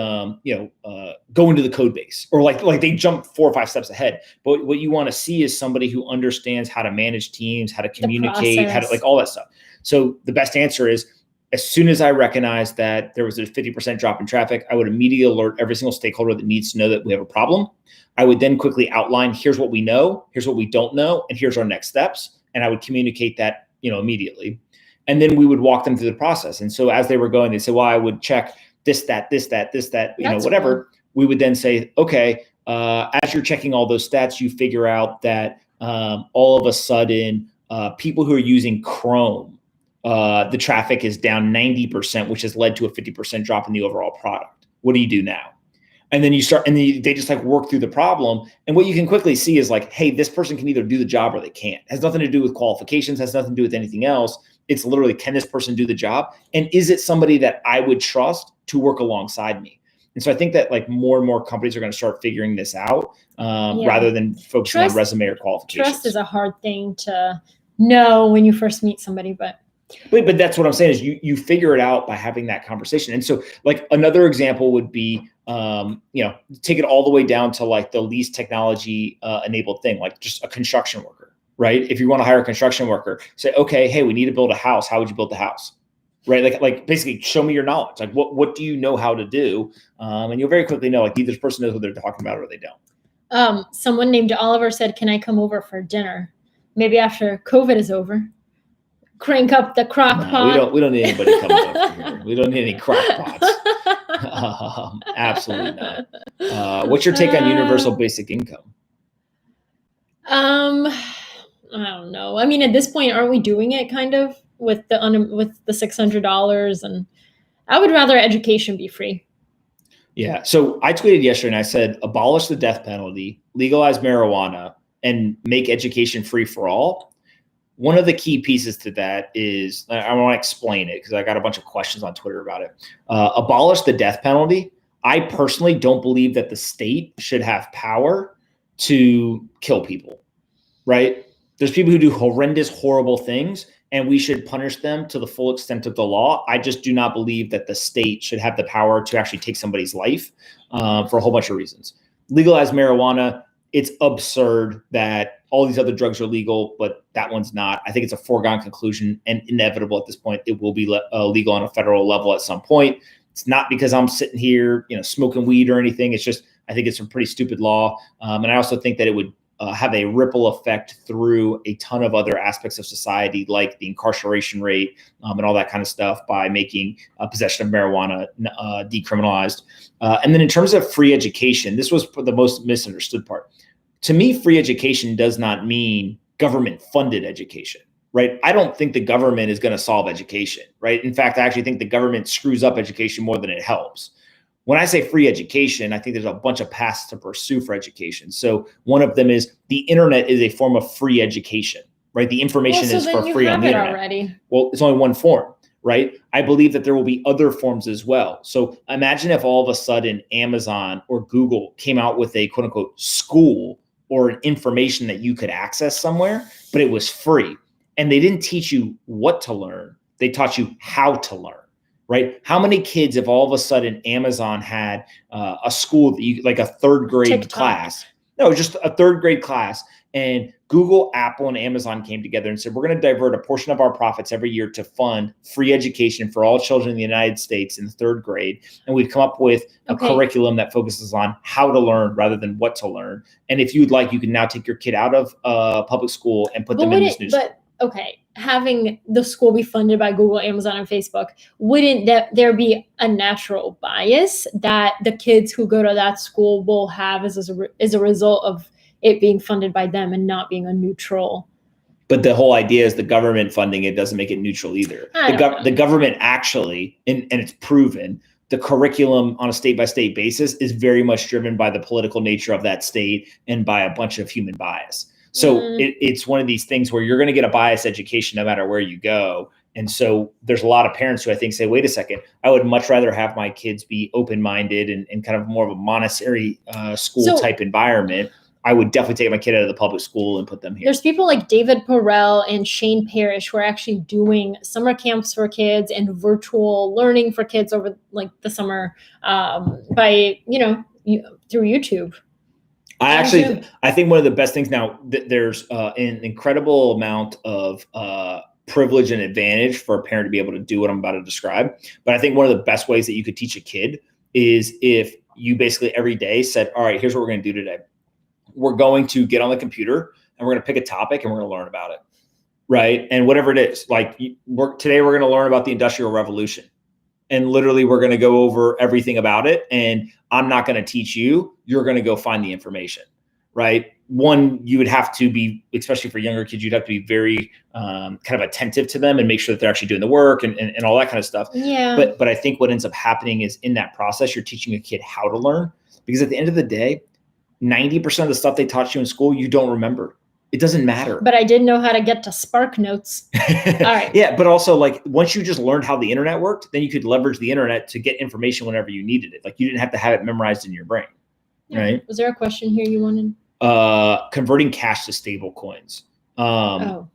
go into the code base, or like they jump 4 or 5 steps ahead. But what you want to see is somebody who understands how to manage teams, how to communicate, how to like all that stuff. So the best answer is, as soon as I recognized that there was a 50% drop in traffic, I would immediately alert every single stakeholder that needs to know that we have a problem. I would then quickly outline, here's what we know, here's what we don't know, and here's our next steps. And I would communicate that, immediately. And then we would walk them through the process. And so as they were going, they'd say, well, I would check this, that, whatever. Cool. We would then say, okay, as you're checking all those stats, you figure out that all of a sudden, people who are using Chrome, the traffic is down 90%, which has led to a 50% drop in the overall product. What do you do now? And then they just like work through the problem. And what you can quickly see is like, hey, this person can either do the job or they can't. It has nothing to do with qualifications, has nothing to do with anything else. It's literally, can this person do the job? And is it somebody that I would trust to work alongside me? And so I think that like more and more companies are going to start figuring this out rather than focusing on resume or qualifications. Trust is a hard thing to know when you first meet somebody, but that's what I'm saying is you figure it out by having that conversation. And so like another example would be, take it all the way down to like the least technology enabled thing, like just a construction worker, right? If you want to hire a construction worker, say, okay, hey, we need to build a house. How would you build the house? Right? Like basically show me your knowledge. Like what do you know how to do? And you'll very quickly know like either this person knows what they're talking about or they don't. Someone named Oliver said, can I come over for dinner? Maybe after COVID is over. Crank up the crock pot. We don't need anybody coming over here. We don't need any crock pots. Absolutely not. What's your take on universal basic income? I don't know. I mean, at this point, aren't we doing it kind of with the $600? And I would rather education be free. Yeah. So I tweeted yesterday and I said, abolish the death penalty, legalize marijuana, and make education free for all. One of the key pieces to that is, I want to explain it because I got a bunch of questions on Twitter about it. Abolish the death penalty. I personally don't believe that the state should have power to kill people, right? There's people who do horrendous, horrible things, and we should punish them to the full extent of the law. I just do not believe that the state should have the power to actually take somebody's life for a whole bunch of reasons. Legalize marijuana. It's absurd that all these other drugs are legal, but that one's not. I think it's a foregone conclusion and inevitable at this point. It will be legal on a federal level at some point. It's not because I'm sitting here, smoking weed or anything. It's just, I think it's a pretty stupid law. And I also think that it would have a ripple effect through a ton of other aspects of society, like the incarceration rate and all that kind of stuff by making possession of marijuana decriminalized. And then in terms of free education, this was the most misunderstood part. To me, free education does not mean government funded education, right? I don't think the government is going to solve education, right? In fact, I actually think the government screws up education more than it helps. When I say free education, I think there's a bunch of paths to pursue for education. So one of them is the internet is a form of free education, right? The information is for free on the internet. Already. Well, it's only one form, right? I believe that there will be other forms as well. So imagine if all of a sudden Amazon or Google came out with a quote unquote school or an information that you could access somewhere, but it was free. And they didn't teach you what to learn. They taught you how to learn. Right? How many kids, if all of a sudden Amazon had a school that you like a third grade TikTok. class? No, just a third grade class. And Google, Apple, and Amazon came together and said, we're going to divert a portion of our profits every year to fund free education for all children in the United States in the third grade. And we've come up with a curriculum that focuses on how to learn rather than what to learn. And if you'd like, you can now take your kid out of public school and put them in this new school. Okay, having the school be funded by Google, Amazon, and Facebook, wouldn't there be a natural bias that the kids who go to that school will have as a result of it being funded by them and not being a neutral? But the whole idea is the government funding it doesn't make it neutral either. The government actually, and it's proven, the curriculum on a state-by-state basis is very much driven by the political nature of that state and by a bunch of human bias. So it's one of these things where you're going to get a biased education no matter where you go. And so there's a lot of parents who I think say, wait a second, I would much rather have my kids be open-minded and kind of more of a Montessori school type environment. I would definitely take my kid out of the public school and put them here. There's people like David Perel and Shane Parrish who are actually doing summer camps for kids and virtual learning for kids over like the summer by, through YouTube. I think one of the best things now, there's an incredible amount of privilege and advantage for a parent to be able to do what I'm about to describe. But I think one of the best ways that you could teach a kid is if you basically every day said, all right, here's what we're going to do today. We're going to get on the computer and we're going to pick a topic and we're going to learn about it. Right. And whatever it is, like today we're going to learn about the Industrial Revolution. And literally we're going to go over everything about it. And I'm not going to teach you. You're going to go find the information, right? One, you would have to be, especially for younger kids, you'd have to be very kind of attentive to them and make sure that they're actually doing the work and all that kind of stuff. Yeah. But I think what ends up happening is in that process, you're teaching a kid how to learn. Because at the end of the day, 90% of the stuff they taught you in school, you don't remember. It doesn't matter. But I did know how to get to Spark Notes. All right. Yeah, but also like once you just learned how the internet worked, then you could leverage the internet to get information whenever you needed it. Like you didn't have to have it memorized in your brain, right? Was there a question here you wanted? Converting cash to stable coins. Oh.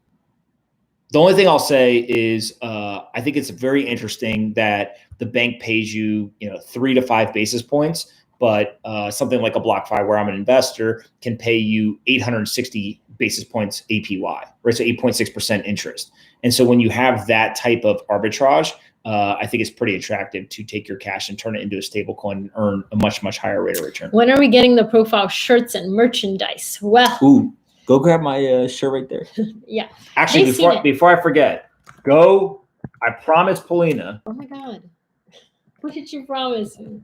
The only thing I'll say is I think it's very interesting that the bank pays you, 3 to 5 basis points, but something like a BlockFi, where I'm an investor, can pay you 860 basis points APY, right? So 8.6% interest. And so when you have that type of arbitrage, I think it's pretty attractive to take your cash and turn it into a stable coin and earn a much, much higher rate of return. When are we getting the profile shirts and merchandise? Well, ooh, go grab my shirt right there. Yeah. Actually, before I forget, I promised Polina. Oh my God. What did you promise me?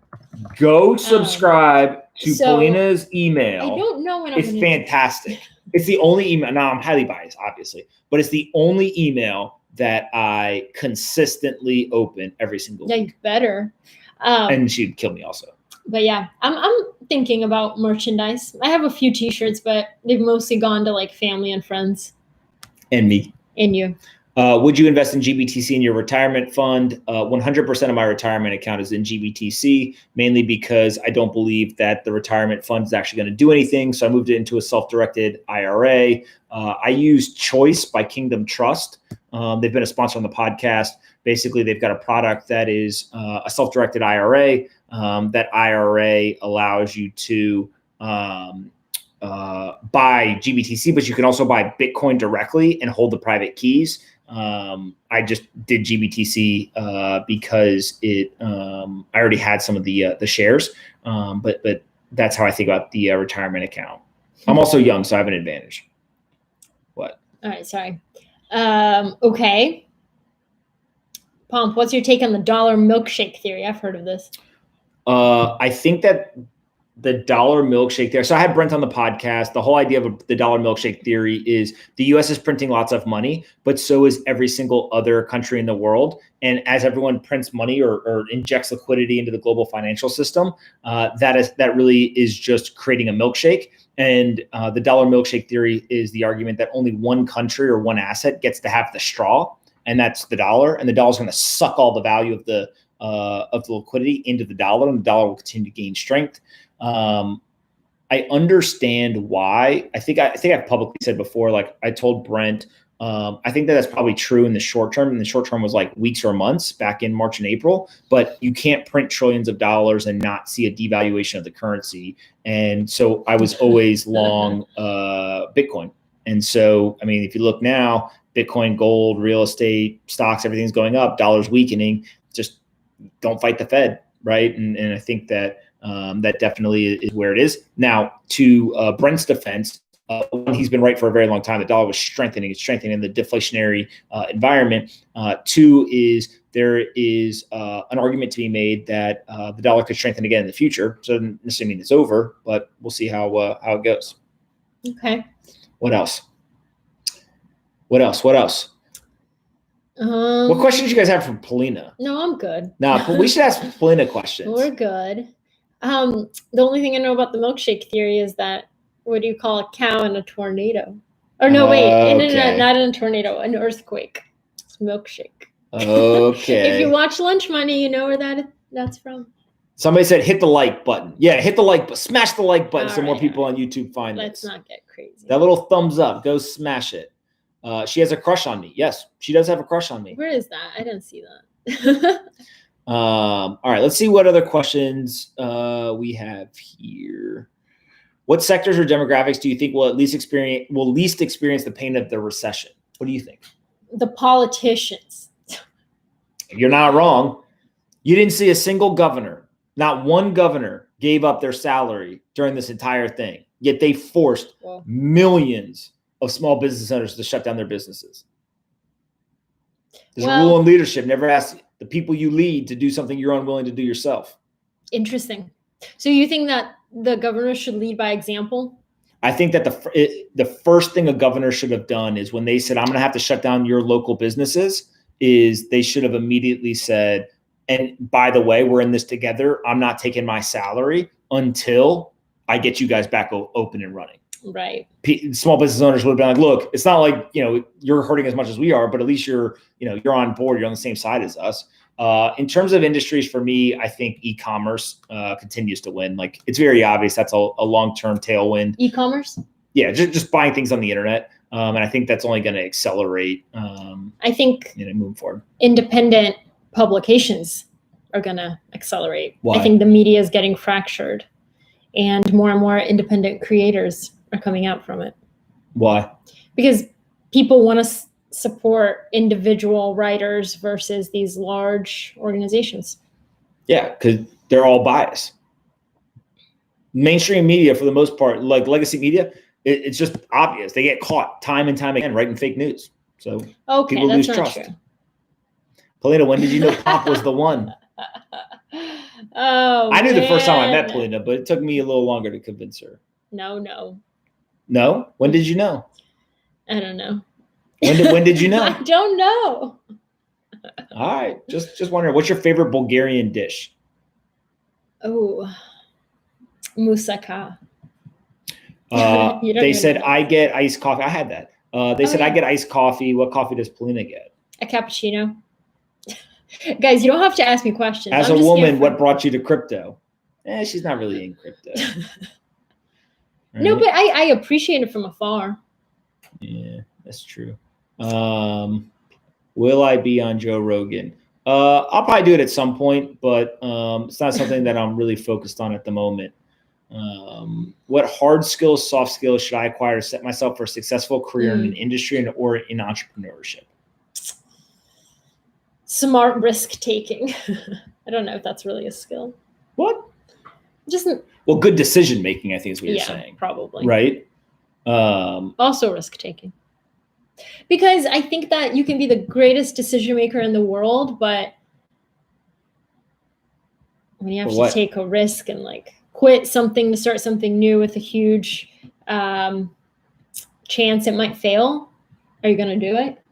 Go subscribe to Polina's email. I don't know when it's fantastic. It's the only email. Now I'm highly biased, obviously, but it's the only email that I consistently open every single week. Yeah, you better. And she'd kill me also. But yeah, I'm thinking about merchandise. I have a few T-shirts, but they've mostly gone to like family and friends. And me. And you. Would you invest in GBTC in your retirement fund? 100% of my retirement account is in GBTC, mainly because I don't believe that the retirement fund is actually going to do anything. So I moved it into a self-directed IRA. I use Choice by Kingdom Trust. They've been a sponsor on the podcast. Basically, they've got a product that is a self-directed IRA. That IRA allows you to buy GBTC, but you can also buy Bitcoin directly and hold the private keys. I just did GBTC because I already had some of the shares, but that's how I think about the retirement account. I'm also young, so I have an advantage. What? All right, sorry. Okay. Pomp, what's your take on the dollar milkshake theory? I've heard of this. I think that the dollar milkshake theory. So I had Brent on the podcast. The whole idea of the dollar milkshake theory is the US is printing lots of money, but so is every single other country in the world. And as everyone prints money or injects liquidity into the global financial system, that really is just creating a milkshake. And the dollar milkshake theory is the argument that only one country or one asset gets to have the straw, and that's the dollar. And the dollar is going to suck all the value of the liquidity into the dollar, and the dollar will continue to gain strength. I understand why. I think I've publicly said before, like I told Brent, I think that's probably true in the short term. And the short term was like weeks or months back in March and April, but you can't print trillions of dollars and not see a devaluation of the currency. And so I was always long Bitcoin. And so, I mean, if you look now, Bitcoin, gold, real estate, stocks, everything's going up, dollar's weakening. Just don't fight the Fed, right? And I think that that definitely is where it is. Now, to Brent's defense, he's been right for a very long time. The dollar was strengthening. It's strengthening in the deflationary environment. Two is there is an argument to be made that the dollar could strengthen again in the future. So it doesn't necessarily mean it's over, but we'll see how it goes. Okay. What else? What questions do you guys have for Polina? No, I'm good. No, but we should ask Polina questions. We're good. The only thing I know about the milkshake theory is that, what do you call a cow in a tornado? Or no, wait, okay. Not in a tornado, an earthquake. It's milkshake. Okay. If you watch Lunch Money, you know where that's from. Somebody said hit the like button. Yeah, hit the like button. Smash the like button so more people on YouTube find Let's not get crazy. That little thumbs up. Go smash it. She has a crush on me. Yes, she does have a crush on me. Where is that? I didn't see that. All right, let's see what other questions we have here. What sectors or demographics do you think will least experience the pain of the recession? What do you think? The politicians. You're not wrong. You didn't see a single governor, not one governor gave up their salary during this entire thing. Yet they forced millions of small business owners to shut down their businesses. There's a rule in leadership. Never ask the people you lead to do something you're unwilling to do yourself. Interesting. So you think that the governor should lead by example? I think that the first thing a governor should have done is when they said, I'm going to have to shut down your local businesses, is they should have immediately said, and by the way, we're in this together. I'm not taking my salary until I get you guys back open and running. Right. Small business owners would have been like, look, it's not like, you're hurting as much as we are, but at least you're on board. You're on the same side as us. In terms of industries, for me, I think e-commerce continues to win. Like, it's very obvious that's a long-term tailwind. E-commerce? Yeah, just buying things on the internet. And I think that's only going to accelerate. I think moving forward, independent publications are going to accelerate. Why? I think the media is getting fractured, and more independent creators are coming out from it. Why? Because people want to support individual writers versus these large organizations. Yeah, because they're all biased. Mainstream media, for the most part, like legacy media, it's just obvious. They get caught time and time again writing fake news. So people lose trust. True. Paulina, when did you know Pomp was the one? I knew the first time I met Paulina, but it took me a little longer to convince her. No. No? When did you know? I don't know. When did you know? I don't know. All right. Just wondering, what's your favorite Bulgarian dish? Oh, moussaka. They said I get iced coffee. I had that. They said I get iced coffee. What coffee does Paulina get? A cappuccino. Guys, you don't have to ask me questions. As a woman, what brought you to crypto? She's not really in crypto. Right? No, but I appreciate it from afar. Yeah, that's true. Will I be on Joe Rogan? I'll probably do it at some point, but it's not something that I'm really focused on at the moment. What hard skills, soft skills should I acquire to set myself for a successful career in an industry or in entrepreneurship? Smart risk taking. I don't know if that's really a skill. What? Well, good decision making, I think is what you're saying. Probably. Right. Also risk taking. Because I think that you can be the greatest decision maker in the world, but when you have to take a risk and quit something to start something new with a huge chance it might fail, are you going to do it?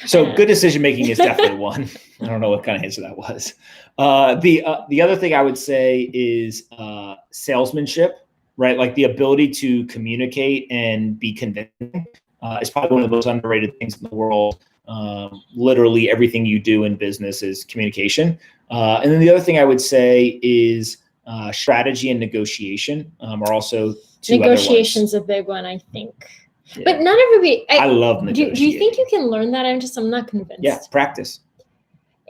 So good decision making is definitely one. I don't know what kind of answer that was. The other thing I would say is salesmanship, right? Like the ability to communicate and be convincing is probably one of the most underrated things in the world. Literally everything you do in business is communication. And then the other thing I would say is strategy and negotiation are also two other ones. Negotiation's a big one, I think. Yeah. But not everybody. I love negotiating. Do you think you can learn that? I'm not convinced. Yeah, practice.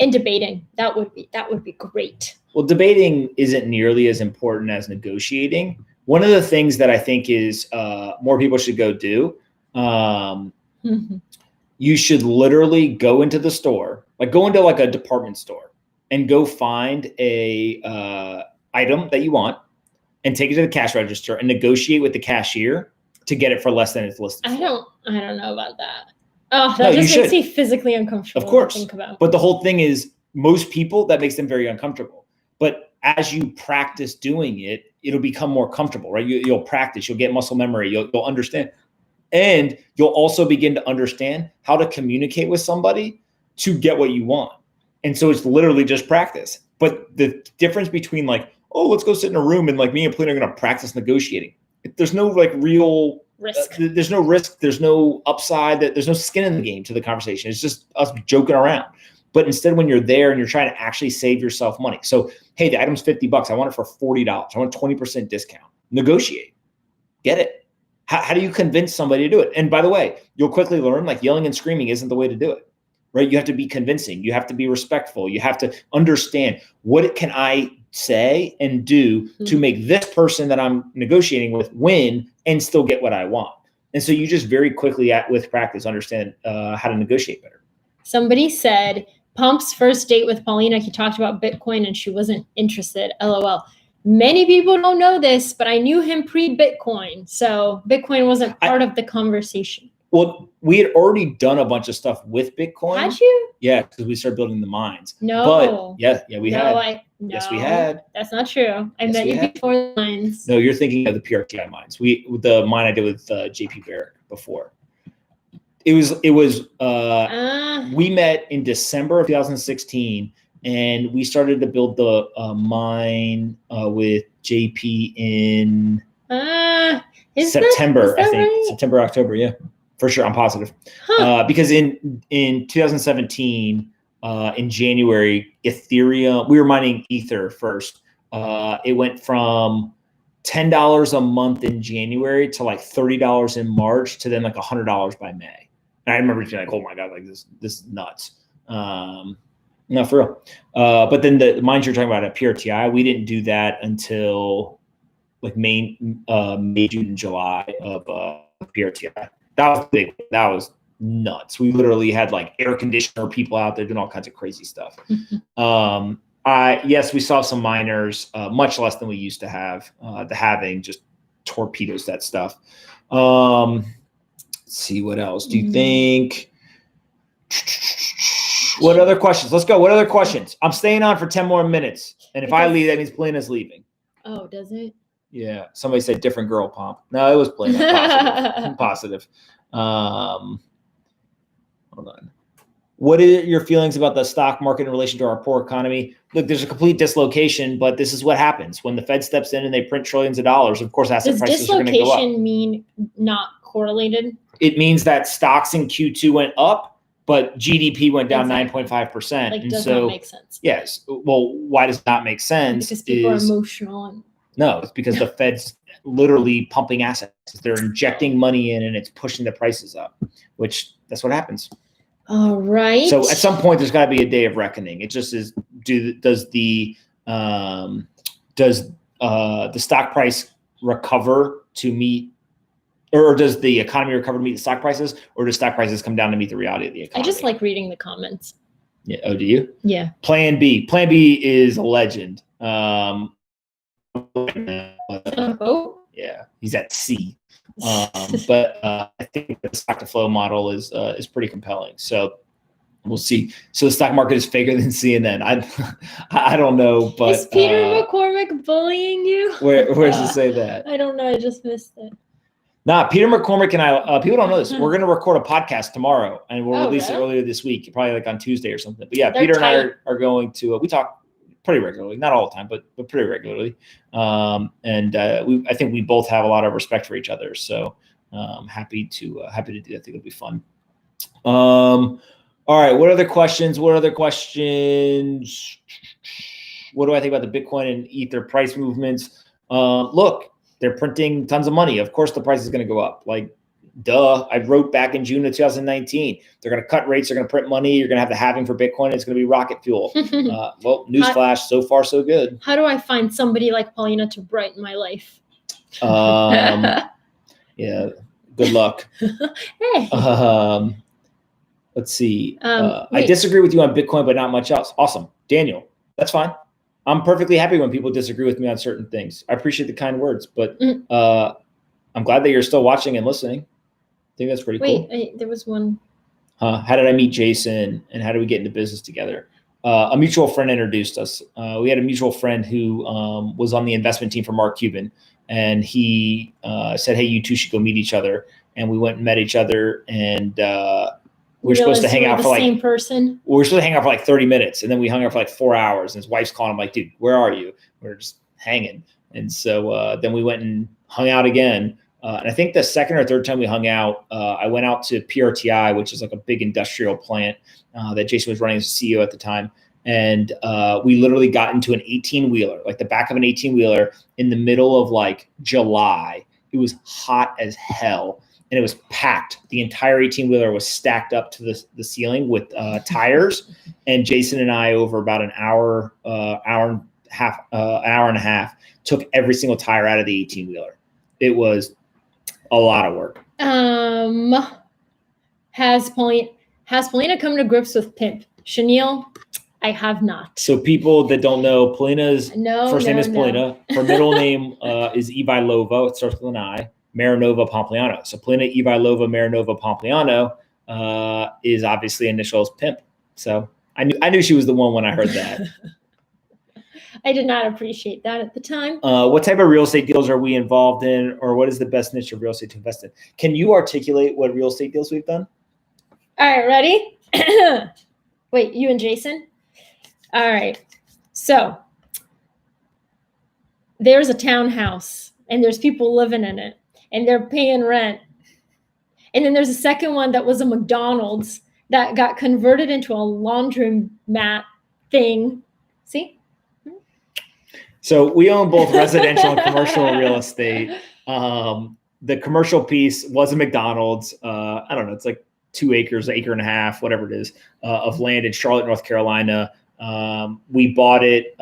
And debating, that would be great. Well, debating isn't nearly as important as negotiating. One of the things that I think is more people should go do. You should literally go into the store, go into a department store, and go find a item that you want, and take it to the cash register and negotiate with the cashier to get it for less than it's listed. I don't know about that. Oh, that just makes me physically uncomfortable. Of course. To think about. But the whole thing is, most people, that makes them very uncomfortable. But as you practice doing it, it'll become more comfortable, right? You'll practice, you'll get muscle memory, you'll understand. And you'll also begin to understand how to communicate with somebody to get what you want. And so it's literally just practice. But the difference between let's go sit in a room and me and Paulina are going to practice negotiating. There's no real risk. There's no risk. There's no upside. There's no skin in the game to the conversation. It's just us joking around. But instead, when you're there and you're trying to actually save yourself money. So, hey, the item's $50. I want it for $40. I want a 20% discount. Negotiate. Get it. How do you convince somebody to do it? And by the way, you'll quickly learn yelling and screaming isn't the way to do it. Right? You have to be convincing. You have to be respectful. You have to understand, what can I say and do to make this person that I'm negotiating with win and still get what I want. And so you just very quickly, with practice, understand how to negotiate better. Somebody said Pomp's first date with Paulina, he talked about Bitcoin and she wasn't interested. LOL. Many people don't know this, but I knew him pre-Bitcoin. So Bitcoin wasn't part of the conversation. Well, we had already done a bunch of stuff with Bitcoin. Had you? Yeah, because we started building the mines. No. But we had. No, yes, we had. That's not true. I met you before the mines. No, you're thinking of the PRTI mines. The mine I did with JP Barrick before. It was. We met in December of 2016, and we started to build the mine with JP in September, I think. Right? September, October, yeah. For sure, I'm positive. Because in 2017, in January, Ethereum, we were mining Ether first. It went from $10 a month in January to like $30 in March to then like $100 by May. And I remember being like, oh my God, like this is nuts. No, for real. But then the mines you're talking about at PRTI, we didn't do that until like May, June, and July of PRTI. That was big. That was nuts. We literally had like air conditioner people out there doing all kinds of crazy stuff. Yes, we saw some miners, much less than we used to have. The halving just torpedoes that stuff. Let's see what else. Do you think? What other questions? Let's go. What other questions? I'm staying on for 10 more minutes. And if I leave, that means Polina's leaving. Oh, does it? Yeah. Somebody said different girl, Pomp. No, it was Polina. Positive. Hold on. What are your feelings about the stock market in relation to our poor economy? Look, there's a complete dislocation, but this is what happens when the Fed steps in and they print trillions of dollars. Of course, asset prices are going to go up. Does dislocation mean not correlated? It means that stocks in Q2 went up, but GDP went down 9.5%. Like, does not make sense. Yes. Well, why does it not make sense? Because people are emotional. No, it's because the Fed's literally pumping assets. They're injecting money in and it's pushing the prices up, which that's what happens. All right. So at some point, there's got to be a day of reckoning. It just is. Does the stock price recover to meet, or does the economy recover to meet the stock prices, or do stock prices come down to meet the reality of the economy? I just like reading the comments. Yeah. Oh, do you? Yeah. Plan B. Plan B is a legend. Yeah, he's at C. But I think the stock to flow model is pretty compelling. So we'll see. So the stock market is faker than CNN. I don't know, but is Peter McCormick bullying you? Where does it say that? I don't know. I just missed it. Nah, Peter McCormick and I. People don't know this. We're going to record a podcast tomorrow, and we'll release it earlier this week, probably like on Tuesday or something. But yeah, Peter and I are going to. We talk pretty regularly, not all the time, but pretty regularly. I think we both have a lot of respect for each other. So happy to do that. I think it'll be fun. All right. What other questions? What do I think about the Bitcoin and Ether price movements? Look, they're printing tons of money. Of course, the price is going to go up. Like, duh. I wrote back in June of 2019. They're going to cut rates. They're going to print money. You're going to have the halving for Bitcoin. It's going to be rocket fuel. Well, newsflash, so far, so good. How do I find somebody like Paulina to brighten my life? Yeah, good luck. Hey. Let's see. I disagree with you on Bitcoin, but not much else. Awesome. Daniel, that's fine. I'm perfectly happy when people disagree with me on certain things. I appreciate the kind words, but I'm glad that you're still watching and listening. I think that's pretty cool. Wait, there was one. How did I meet Jason and how did we get into business together? A mutual friend introduced us. We had a mutual friend who was on the investment team for Mark Cuban, and he said, hey, you two should go meet each other. And we went and met each other, and we were supposed to hang out for like same person. We were supposed to hang out for like 30 minutes, and then we hung out for like 4 hours. And his wife's calling him like, dude, where are you? We're just hanging. And so then we went and hung out again. And I think the second or third time we hung out, I went out to PRTI, which is like a big industrial plant that Jason was running as CEO at the time. And we literally got into an 18-wheeler, like the back of an 18-wheeler in the middle of like July. It was hot as hell. And it was packed. The entire 18-wheeler was stacked up to the ceiling with tires. And Jason and I, over about an hour and a half, took every single tire out of the 18-wheeler. It was a lot of work. Has Polina come to grips with Pimp? Chenille, I have not. So people that don't know, Polina's first name is Polina. Her middle name is Ivailova. It starts with an I. Marinova Pompliano. So Polina Ivailova Marinova Pompliano is obviously initials Pimp. So I knew she was the one when I heard that. I did not appreciate that at the time. What type of real estate deals are we involved in, or what is the best niche of real estate to invest in? Can you articulate what real estate deals we've done? All right, ready? Wait, you and Jason? All right. So there's a townhouse and there's people living in it and they're paying rent. And then there's a second one that was a McDonald's that got converted into a laundromat thing. See? So we own both residential and commercial real estate. The commercial piece was a McDonald's. I don't know. It's like 2 acres, acre and a half, whatever it is, of land in Charlotte, North Carolina. We bought it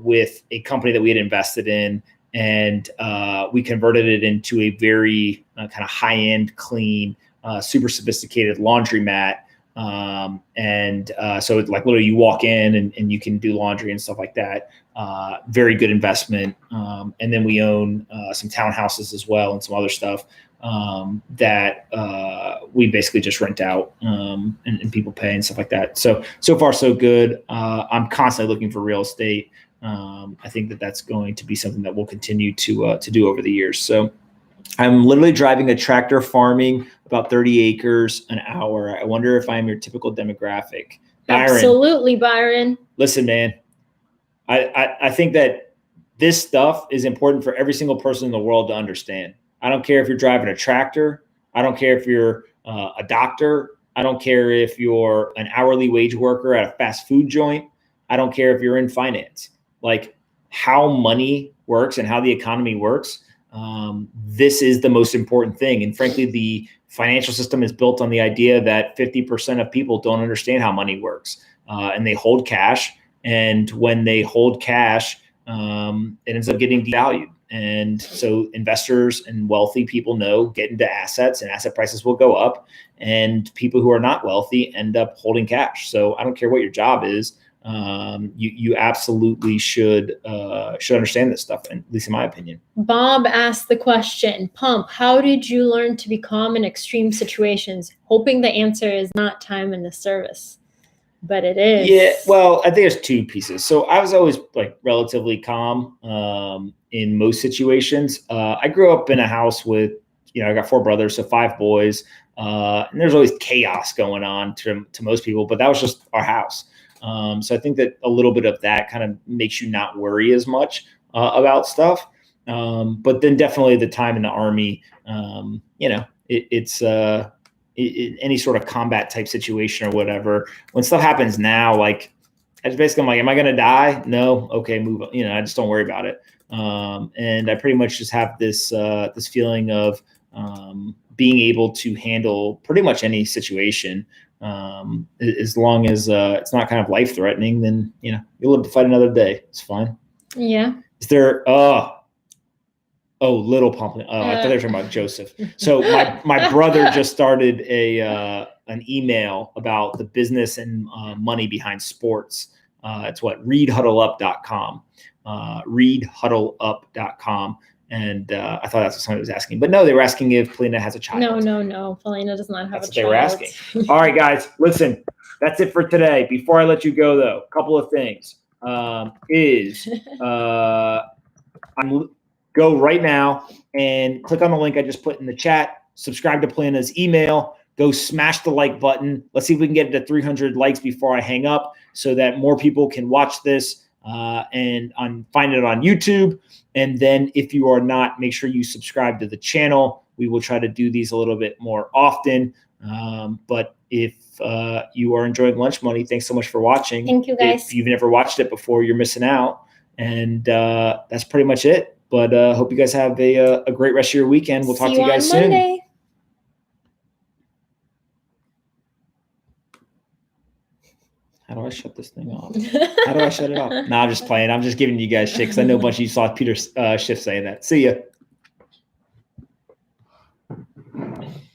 with a company that we had invested in, and we converted it into a very kind of high-end, clean, super sophisticated laundromat. So it's like literally you walk in and you can do laundry and stuff like that. Very good investment. And then we own some townhouses as well and some other stuff that we basically just rent out and people pay and stuff like that. So far so good. I'm constantly looking for real estate. I think that that's going to be something that we'll continue to do over the years. So I'm literally driving a tractor farming about 30 acres an hour. I wonder if I'm your typical demographic. Byron, absolutely, Byron. Listen, man, I think that this stuff is important for every single person in the world to understand. I don't care if you're driving a tractor. I don't care if you're a doctor. I don't care if you're an hourly wage worker at a fast food joint. I don't care if you're in finance. Like how money works and how the economy works. This is the most important thing. And frankly, the financial system is built on the idea that 50% of people don't understand how money works, and they hold cash. And when they hold cash, it ends up getting devalued. And so investors and wealthy people know get into assets and asset prices will go up, and people who are not wealthy end up holding cash. So I don't care what your job is. You absolutely should understand this stuff, at least in my opinion. Bob asked the question, Pomp, how did you learn to be calm in extreme situations? Hoping the answer is not time in the service, but it is. Yeah, well, I think there's two pieces. So I was always like relatively calm in most situations. I grew up in a house with, I got 4 brothers, so 5 boys, and there's always chaos going on to most people, but that was just our house. So I think that a little bit of that kind of makes you not worry as much about stuff. But then definitely the time in the Army, it's any sort of combat type situation or whatever. When stuff happens now, like I just basically I'm like, am I going to die? No. Okay, move on. I just don't worry about it. And I pretty much just have this feeling of being able to handle pretty much any situation. As long as it's not kind of life threatening, then you'll live to fight another day. It's fine. Yeah. Is there little Pomp? I thought they were talking about Joseph. So my brother just started an email about the business and money behind sports. It's readhuddleup.com. Readhuddleup.com. And I thought that's what somebody was asking. But no, they were asking if Polina has a child. No. Polina does not have a child. They were asking. All right, guys, listen, that's it for today. Before I let you go, though, a couple of things. Go right now and click on the link I just put in the chat. Subscribe to Polina's email. Go smash the like button. Let's see if we can get it to 300 likes before I hang up so that more people can watch this and find it on YouTube. And then if you are not, make sure you subscribe to the channel. We will try to do these a little bit more often. But if you are enjoying Lunch Money, thanks so much for watching. Thank you, guys. If you've never watched it before, you're missing out. And that's pretty much it. But hope you guys have a great rest of your weekend. We'll talk to you guys soon. Monday. How do I shut this thing off? How do I shut it off? No, I'm just playing. I'm just giving you guys shit because I know a bunch of you saw Peter Schiff saying that. See ya.